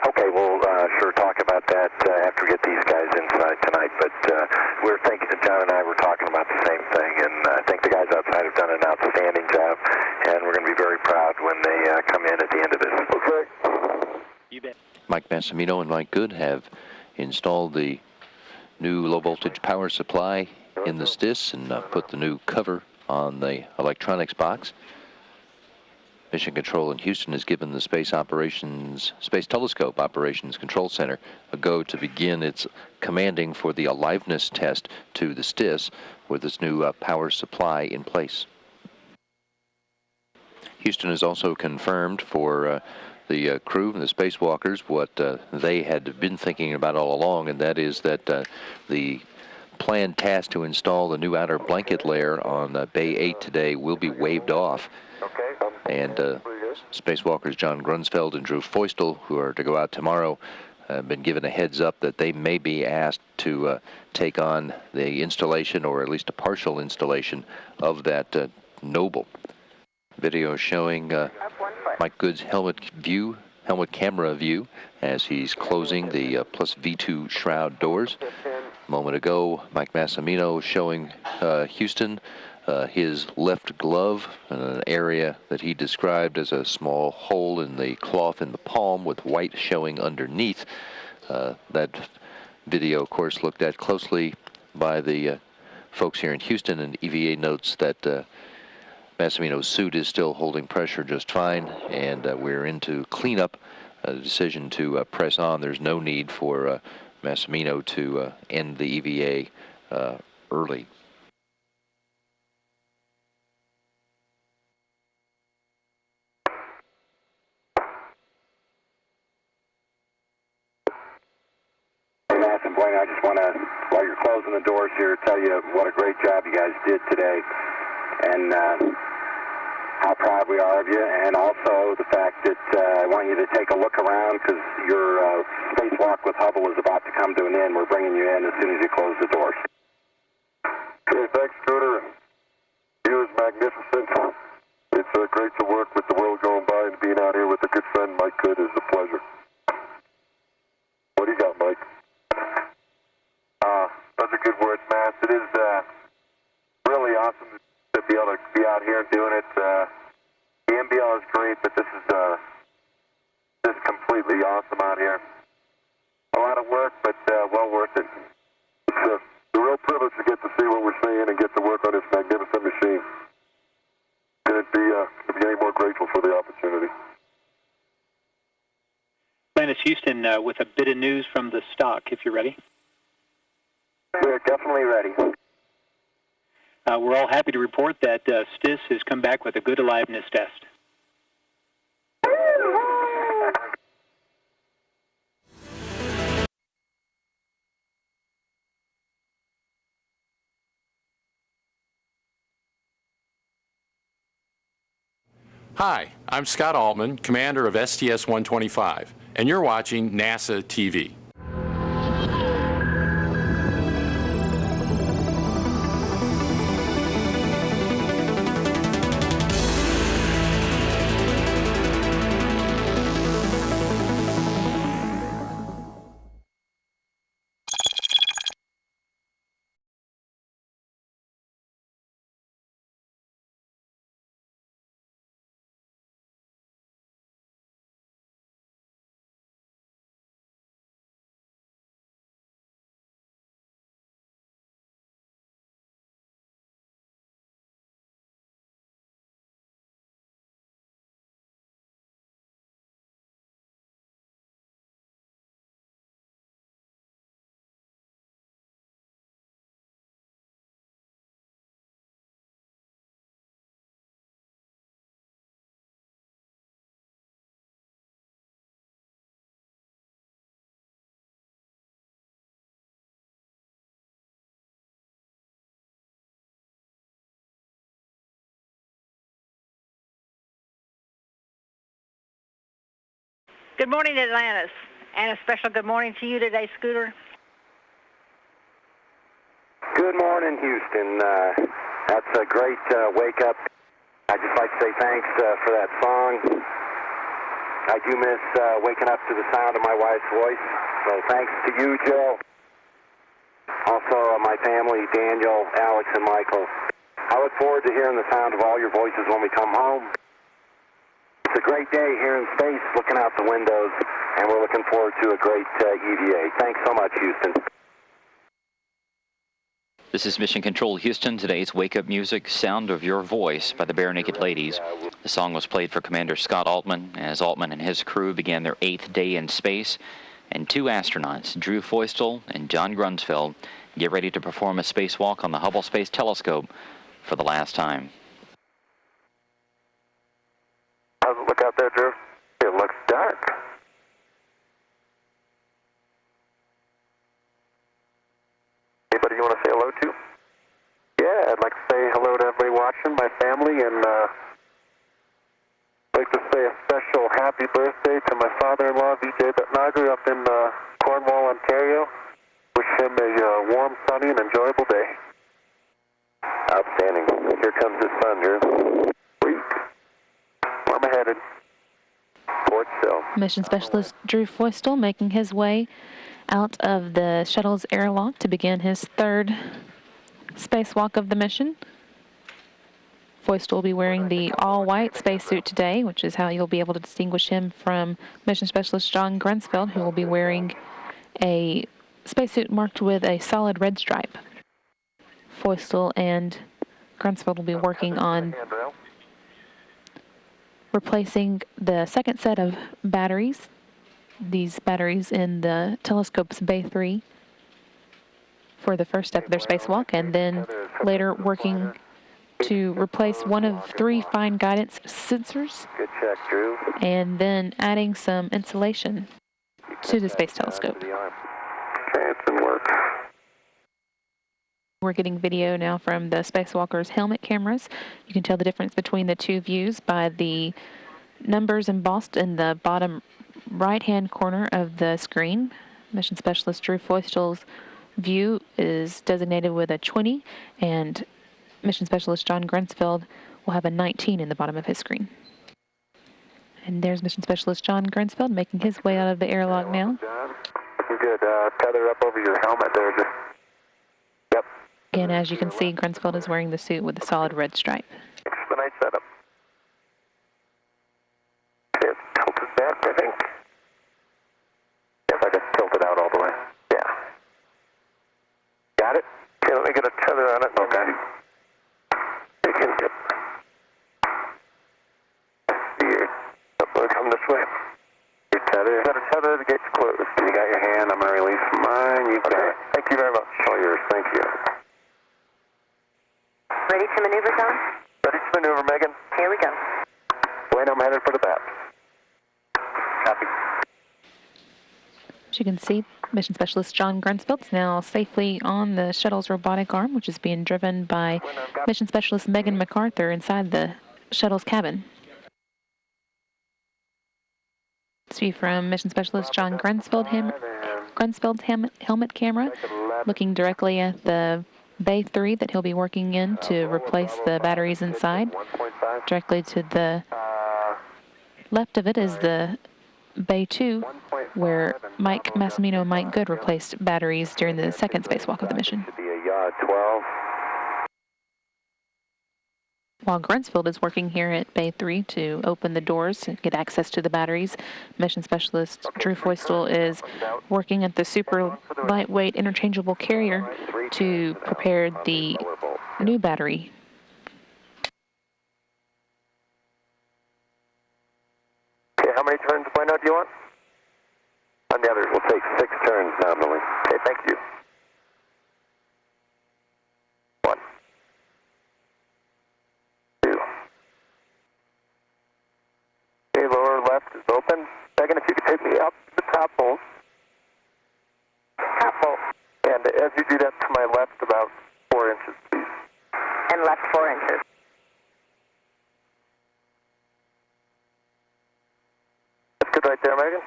Okay, we'll sure talk about that after we get these guys inside tonight. But we're thinking, John and I were talking about the same thing, and I think the guys outside have done an outstanding job, and we're going to be very proud when they come in at the end of this. Okay. You bet. Mike Massimino and Mike Good have installed the new low-voltage power supply in the STIS and put the new cover on the electronics box. Mission Control in Houston has given the Space Telescope Operations Control Center a go to begin its commanding for the aliveness test to the STIS with this new power supply in place. Houston has also confirmed for the crew and the spacewalkers what they had been thinking about all along, and that is that the planned task to install the new outer blanket layer on Bay 8 today will be waived off. And spacewalkers John Grunsfeld and Drew Feustel, who are to go out tomorrow, have been given a heads up that they may be asked to take on the installation, or at least a partial installation, of that Noble. Video showing Mike Good's helmet camera view as he's closing the plus V2 shroud doors. A moment ago, Mike Massimino showing Houston his left glove, an area that he described as a small hole in the cloth in the palm with white showing underneath. That video, of course, looked at closely by the folks here in Houston, and EVA notes that Massimino's suit is still holding pressure just fine, and we're into cleanup. The decision to press on. There's no need for Massimino to end the EVA early. I just want to, while you're closing the doors here, tell you what a great job you guys did today, and how proud we are of you, and also the fact that I want you to take a look around, because your spacewalk with Hubble is about to come to an end. We're bringing you in as soon as you close the doors. Okay, thanks, Scooter. You is magnificent. It's great to work with the world going by, and being out here with a good friend, Mike Good, is a pleasure. What do you got, Mike? Those are good words, Mass. It is really awesome to be able to be out here and doing it. The MBL is great, but this is just completely awesome out here. A lot of work, but well worth it. It's a real privilege to get to see what we're seeing and get to work on this magnificent machine. Couldn't be any more grateful for the opportunity. Atlantis Houston with a bit of news from the stock, if you're ready. We're definitely ready. We're all happy to report that STIS has come back with a good aliveness test. Hi, I'm Scott Altman, commander of STS-125, and you're watching NASA TV. Good morning, Atlantis. And a special good morning to you today, Scooter. Good morning, Houston. That's a great wake-up. I'd just like to say thanks for that song. I do miss waking up to the sound of my wife's voice. So thanks to you, Joe. Also, my family, Daniel, Alex, and Michael. I look forward to hearing the sound of all your voices when we come home. It's a great day here in space, looking out the windows, and we're looking forward to a great EVA. Thanks so much, Houston. This is Mission Control Houston. Today's wake-up music, Sound of Your Voice by the Bare Naked Ladies. The song was played for Commander Scott Altman as Altman and his crew began their 8th day in space. And 2 astronauts, Drew Feustel and John Grunsfeld, get ready to perform a spacewalk on the Hubble Space Telescope for the last time. How's it look out there, Drew? It looks dark. Anybody you want to say hello to? Yeah, I'd like to say hello to everybody watching, my family, and I'd like to say a special happy birthday to my father-in-law, Vijay Bhatnagar, up in Cornwall, Ontario. Wish him a warm, sunny, and enjoyable day. Outstanding. Here comes the sun, Drew. Sweet. Where am I headed? Port Sill. Mission Specialist Drew Feustel making his way out of the shuttle's airlock to begin his 3rd spacewalk of the mission. Feustel will be wearing the all-white spacesuit today, which is how you'll be able to distinguish him from Mission Specialist John Grunsfeld, who will be wearing a spacesuit marked with a solid red stripe. Feustel and Grunsfeld will be working on replacing the 2nd set of batteries. These batteries in the telescope's Bay 3 for the first step of their spacewalk, and then later working to replace one of 3 fine guidance sensors. Good check, Drew. And then adding some insulation to the space telescope. Okay, it's in work. We're getting video now from the spacewalkers' helmet cameras. You can tell the difference between the 2 views by the numbers embossed in the bottom right-hand corner of the screen. Mission Specialist Drew Feustel's view is designated with a 20, and Mission Specialist John Grunsfeld will have a 19 in the bottom of his screen. And there's Mission Specialist John Grunsfeld making his way out of the airlock now. Looking good. Tether up over your helmet there. Just. Yep. Again, as you can see, Grunsfeld is wearing the suit with the solid red stripe. Thanks for the nice setup. It's tilted back, I think. Yes, I just tilted out all the way. Yeah. Got it? Okay, let me get a tether on it. Okay. You can get. Here. Come this way. Your tether. Got a tether to get you close. You got your hand. I'm going to release mine. You got it. Thank you very much. All yours. Thank you. Ready to maneuver, John? Ready to maneuver, Megan. Here we go. Bueno, I'm headed for the bat. Copy. As you can see, Mission Specialist John Grunsfeld is now safely on the shuttle's robotic arm, which is being driven by Mission Specialist Megan MacArthur inside the shuttle's cabin. This view from Mission Specialist John Grunsfeld's helmet camera, looking directly at the Bay 3 that he'll be working in to replace the batteries inside. Directly to the left of it is the Bay 2, where Massimino and Mike Good replaced batteries during the 2nd spacewalk of the mission. Should be a yard 12. While Grunsfeld is working here at Bay 3 to open the doors and get access to the batteries, Mission Specialist Drew Feustel is working at the super lightweight interchangeable carrier to prepare the new battery. Okay, how many turns, Bueno, do you want? On the others, we'll take 6 turns nominally. Okay, thank you. 1, 2. Okay, lower left is open. Megan, if you could take me up the top bolt. Top bolt. And as you do that, to my left about 4 inches, please. And left 4 inches. Let's get right there, Megan.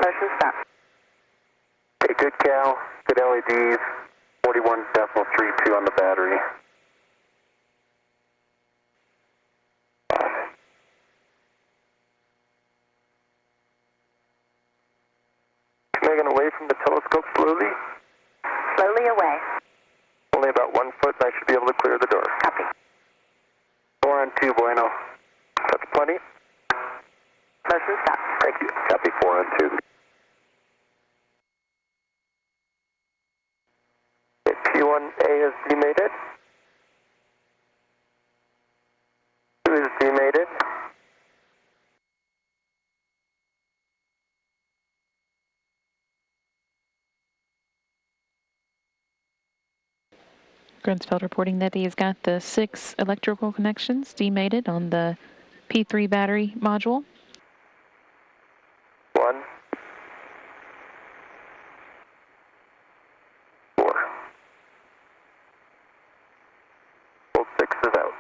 Motion stop. Okay, good cow, good LEDs, 41.32 on the battery. Megan, away from the telescope slowly. Slowly away. Only about 1 foot, and I should be able to clear the door. Copy. 4 on 2, Bueno. That's plenty. Motion stop. Thank you. Copy, 4 on 2. Okay, P1A is demated. 2 is demated. Grunsfeld reporting that he's got the 6 electrical connections demated on the P3 battery module. 1. 4. Bolt 6 is out.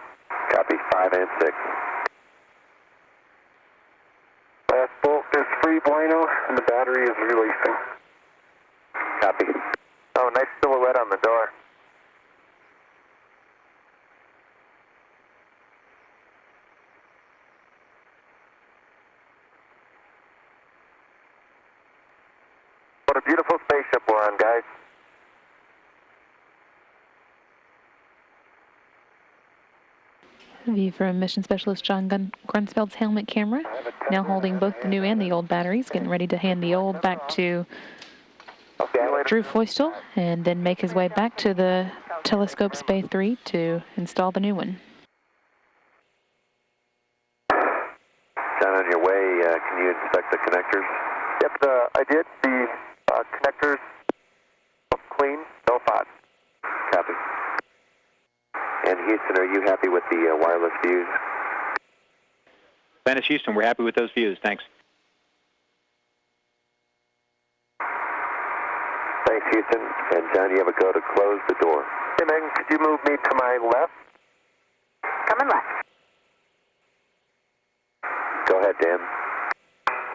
Copy, 5 and 6. Last bolt is free, Bueno, and the battery is releasing. Copy. Oh, nice silhouette on the door. What a beautiful spaceship we're on, guys. View from Mission Specialist John Grunsfeld's helmet camera. Now holding both the new and the old batteries, getting ready to hand the old back to Drew Feustel, and then make his way back to the telescope Space 3 to install the new one. John, on your way, can you inspect the connectors? Yep, I did. The connectors look clean, no thought. Copy. And Houston, are you happy with the wireless views? Atlantis Houston, we're happy with those views. Thanks. Thanks, Houston. And John, you have a go to close the door. Hey, Megan, could you move me to my left? Coming left. Go ahead, Dan.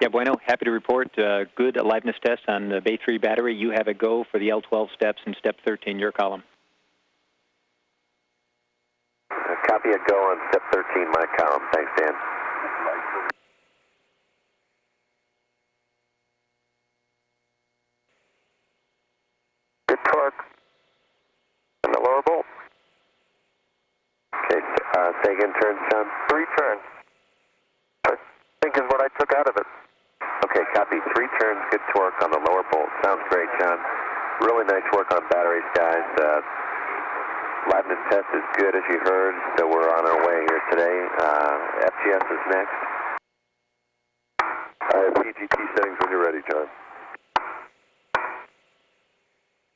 Yeah, Bueno, happy to report good aliveness test on the Bay 3 battery. You have a go for the L12 steps and step 13, your column. Copy a go on step 13, my column. Thanks, Dan. Good torque. And the lower bolt. Okay, say again, turns, John? 3 turns. I think is what I took out of it. Okay, copy. 3 turns, good torque on the lower bolt. Sounds great, John. Really nice work on batteries, guys. Liveness test is good, as you heard, so we're on our way here today. FGS is next. I have PGT settings when you're ready, John.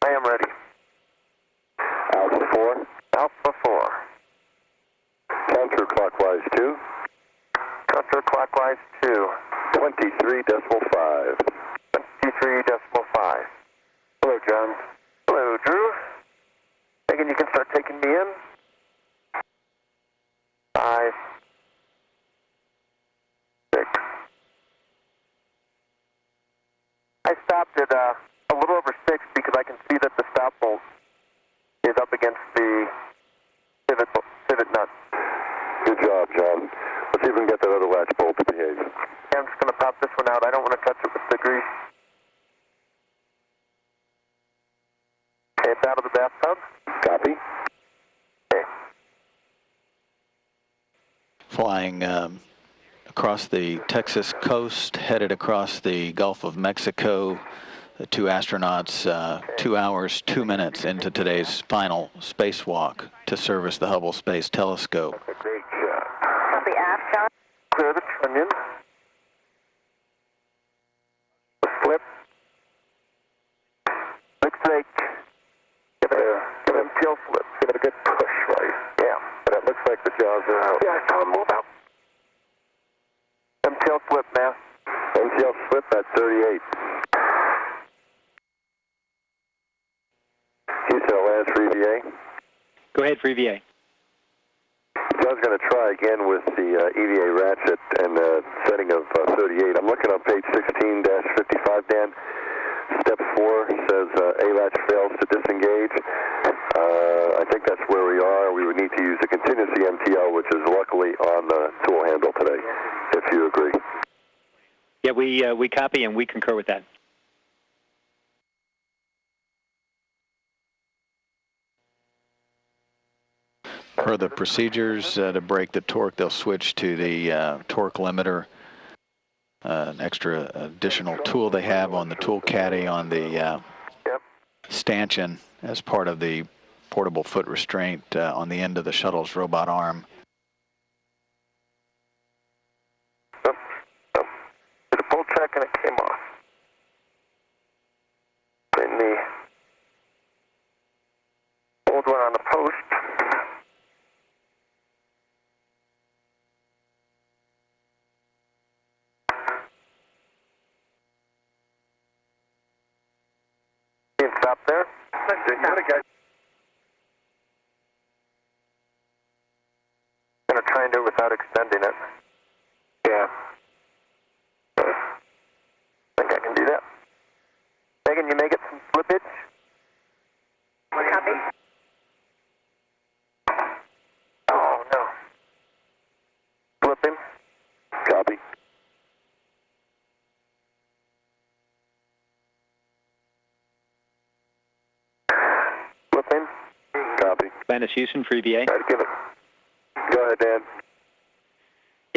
I am ready. Alpha 4. Alpha 4. Counterclockwise 2. Counterclockwise 2. 23.5. 23.5. Hello, John. Hello, Drew. Megan, you can start taking me in. 5, 6. I stopped at a little over 6 because I can see that the stop bolt is up against the pivot nut. Good job, John. Let's see if we can get that other latch bolt to behave. Yeah, I'm just going to pop this one out. I don't want to touch it with the grease. Okay, it's out of the bathtub. Copy. Okay. Flying across the Texas coast, headed across the Gulf of Mexico. The 2 astronauts 2 hours, 2 minutes into today's final spacewalk to service the Hubble Space Telescope. Okay, great job. Copy aft, John. Clear the trunnion. The slip. Looks like give it a tail flip. Give it a good push, right? Yeah, but it looks like the jaws are out. Yeah, I saw him move out. MTL slip, man. MTL slip at 38. Houston, Atlantis for EVA. Go ahead for EVA. John, was going to try again with the EVA ratchet and setting of 38. I'm looking on page 16-55, Dan. Step 4 says A latch fails to disengage. I think that's where we are. We would need to use the contingency MTL, which is luckily on the tool handle today, if you agree. Yeah, we copy and we concur with that. Per the procedures, to break the torque, they'll switch to the torque limiter, an extra additional tool they have on the tool caddy on the stanchion as part of the portable foot restraint on the end of the shuttle's robot arm. Did a pull track and it came off. In the old one on the post. Stop there. You got it, guys. I'm going to try and do it without extending it. Yeah. I think I can do that. Megan, you may get some slippage. Copy. Oh, no. Flipping. Copy. Flipping. Copy. Atlantis Houston for EVA. All right, give it. Go ahead, Dan.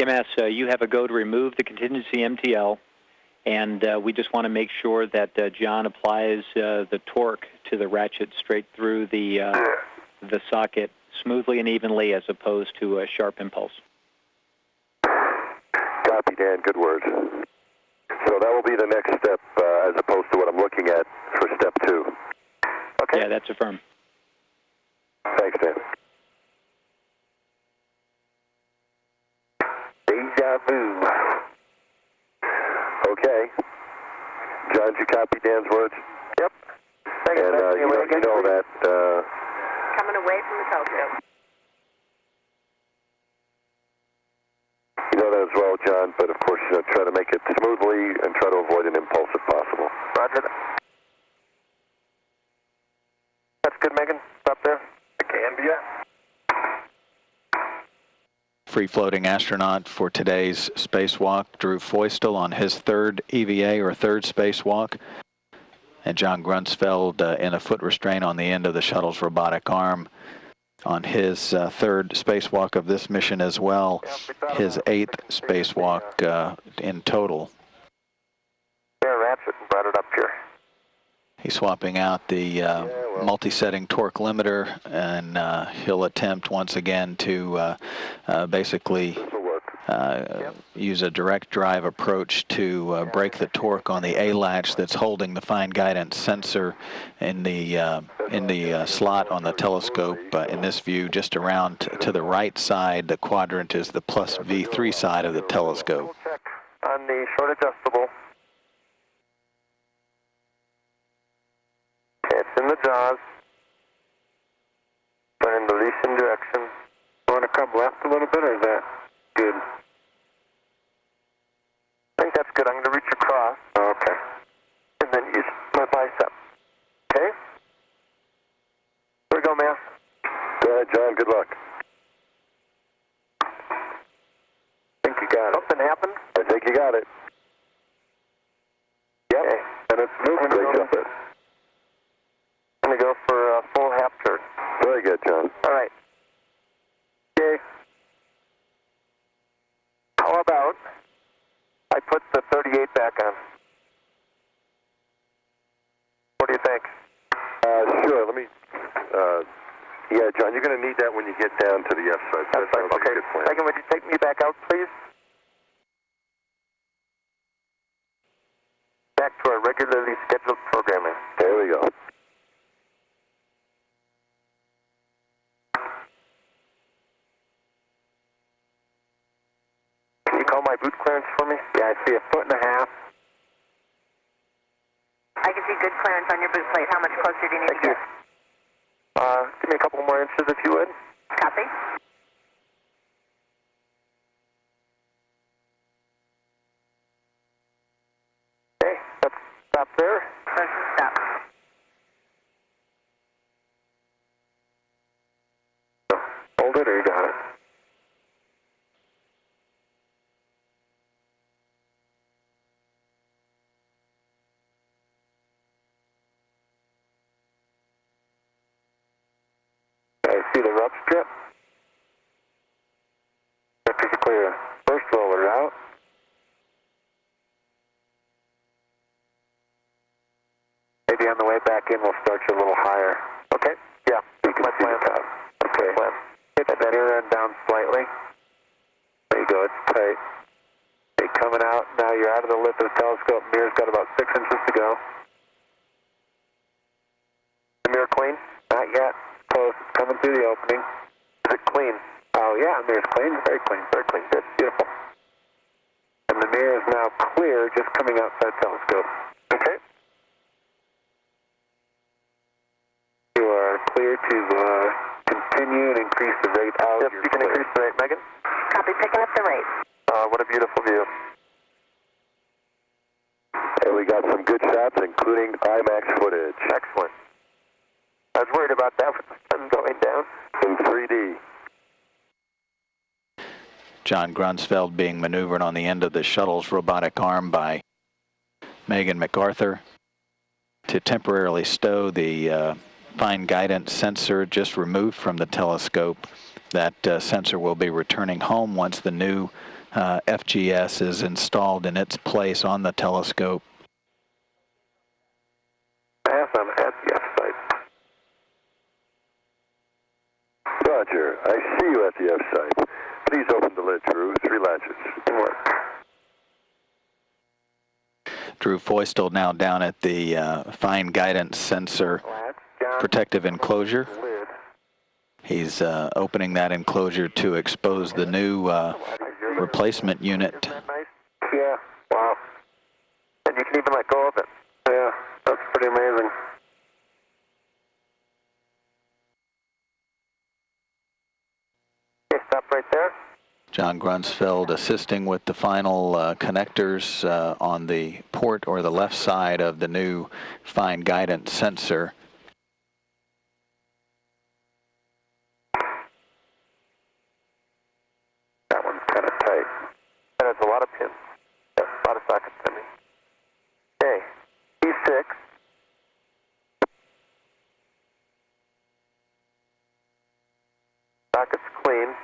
MS, you have a go to remove the contingency MTL, and we just want to make sure that John applies the torque to the ratchet straight through the socket smoothly and evenly as opposed to a sharp impulse. Copy, Dan. Good word. So that will be the next step as opposed to what I'm looking at for step 2. Okay? Yeah, that's affirmed. Thanks, Dan. Deja vu. Okay. John, did you copy Dan's words? Yep. And you know that... Coming away from the telescope. You know that as well, John, but of course, try to make it smoothly and try to avoid an impulse if possible. Roger that. That's good, Megan. Stop there. I can be, yeah. Free-floating astronaut for today's spacewalk, Drew Feustel on his third EVA or third spacewalk, and John Grunsfeld in a foot restraint on the end of the shuttle's robotic arm on his third spacewalk of this mission as well, his 8th spacewalk in total. Yeah, ratchet and brought it up here. He's swapping out the multi-setting torque limiter, and he'll attempt once again to basically use a direct drive approach to break the torque on the A latch that's holding the fine guidance sensor in the slot on the telescope. In this view, just around to the right side, the quadrant is the plus V3 side of the telescope. Check on the short adjustable. It's in the jaws. Turn in the leasing direction. You want to come left a little bit, or is that good? I think that's good. I'm going to reach across. Okay. And then use my bicep. Okay? Here we go, man. Go ahead, John. Good luck. I think you got it. Something happened? I think you got it. Yep. Okay. And it's moving. Great job there. I'm going to go for a full half turn. Very good, John. All right. Okay. How about I put the 38 back on? What do you think? Sure. Let me... yeah, John, you're going to need that when you get down to the F side. That's right. Okay. Second, would you take me back out, please? Back to our regularly scheduled programming. There we go. Can you call my boot clearance for me? Yeah, I see 1.5 feet. I can see good clearance on your boot plate. How much closer do you need to get? Give me a couple more inches if you would. Copy. clear. Motion stop. Hold it or you got it? I see the rub strip. Strip is clear. First roller out. Maybe on the way back in we'll start you a little higher. Okay? Yeah, you can see the top. Okay. Hit that rear end down slightly. There you go, it's tight. Okay, coming out. Now you're out of the lip of the telescope. Mirror's got about 6 inches to go. The mirror clean? Not yet. Close. It's coming through the opening. Is it clean? Oh yeah, the mirror's clean. Very clean. Very clean. Good. Beautiful. And the mirror is now clear, just coming outside the telescope. Okay. You are clear to continue and increase the rate out. Yep, you can increase the rate, Megan. Copy, picking up the rate. What a beautiful view. Okay, we got some good shots, including IMAX footage. Excellent. I was worried about that with the sun going down. In 3D. John Grunsfeld being maneuvered on the end of the shuttle's robotic arm by Megan MacArthur to temporarily stow the fine guidance sensor just removed from the telescope. That sensor will be returning home once the new FGS is installed in its place on the telescope. Pass on STS site. Roger, I see you at the F site. Please open the lid, Drew. 3 latches. Good work. Drew Feustel now down at the fine guidance sensor protective enclosure. He's opening that enclosure to expose the new replacement unit. Yeah, wow. And you can even let go of it. Yeah, that's pretty amazing. Okay, stop right there. John Grunsfeld assisting with the final connectors on the port or the left side of the new fine guidance sensor. That one's kind of tight. That has a lot of pins. Yeah, a lot of sockets in me. Okay, E6. Sockets clean.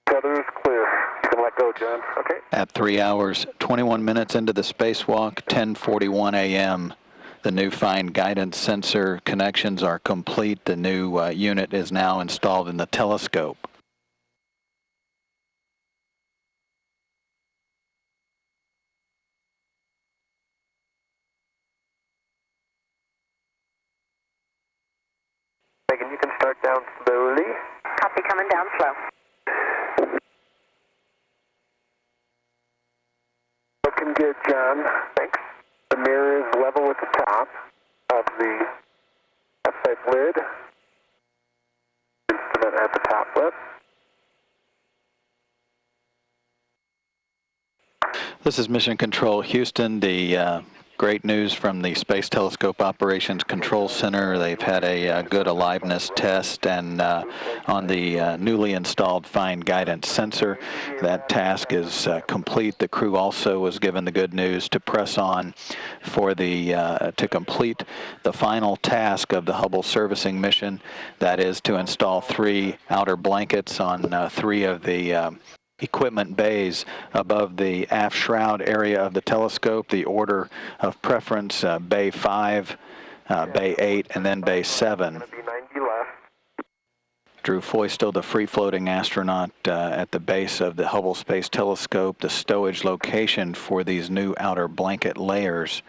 Tether is clear. You can let go, John. Okay. At 3 hours, 21 minutes into the spacewalk, 10:41 a.m. The new fine guidance sensor connections are complete. The new unit is now installed in the telescope. Megan, you can start down slowly. Copy, coming down slow. Looking good, John. Thanks. The mirror is level with the top of the F-type lid. Instrument at the top left. This is Mission Control Houston. The great news from the Space Telescope Operations Control Center. They've had a good aliveness test, and on the newly installed fine guidance sensor, that task is complete. The crew also was given the good news to press on for the to complete the final task of the Hubble servicing mission. That is to install 3 outer blankets on 3 of the equipment bays above the aft shroud area of the telescope. The order of preference, Bay 5, Bay 8, and then Bay 7. Drew Feustel, the free-floating astronaut at the base of the Hubble Space Telescope, the stowage location for these new outer blanket layers.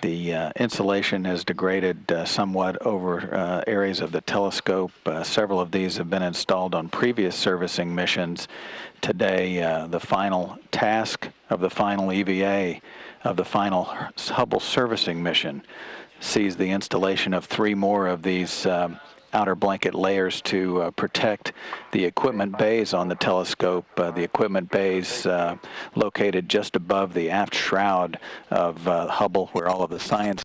The insulation has degraded somewhat over areas of the telescope. Several of these have been installed on previous servicing missions. Today, the final task of the final EVA of the final Hubble servicing mission sees the installation of 3 more of these outer blanket layers to protect the equipment bays on the telescope. The equipment bays located just above the aft shroud of Hubble, where all of the science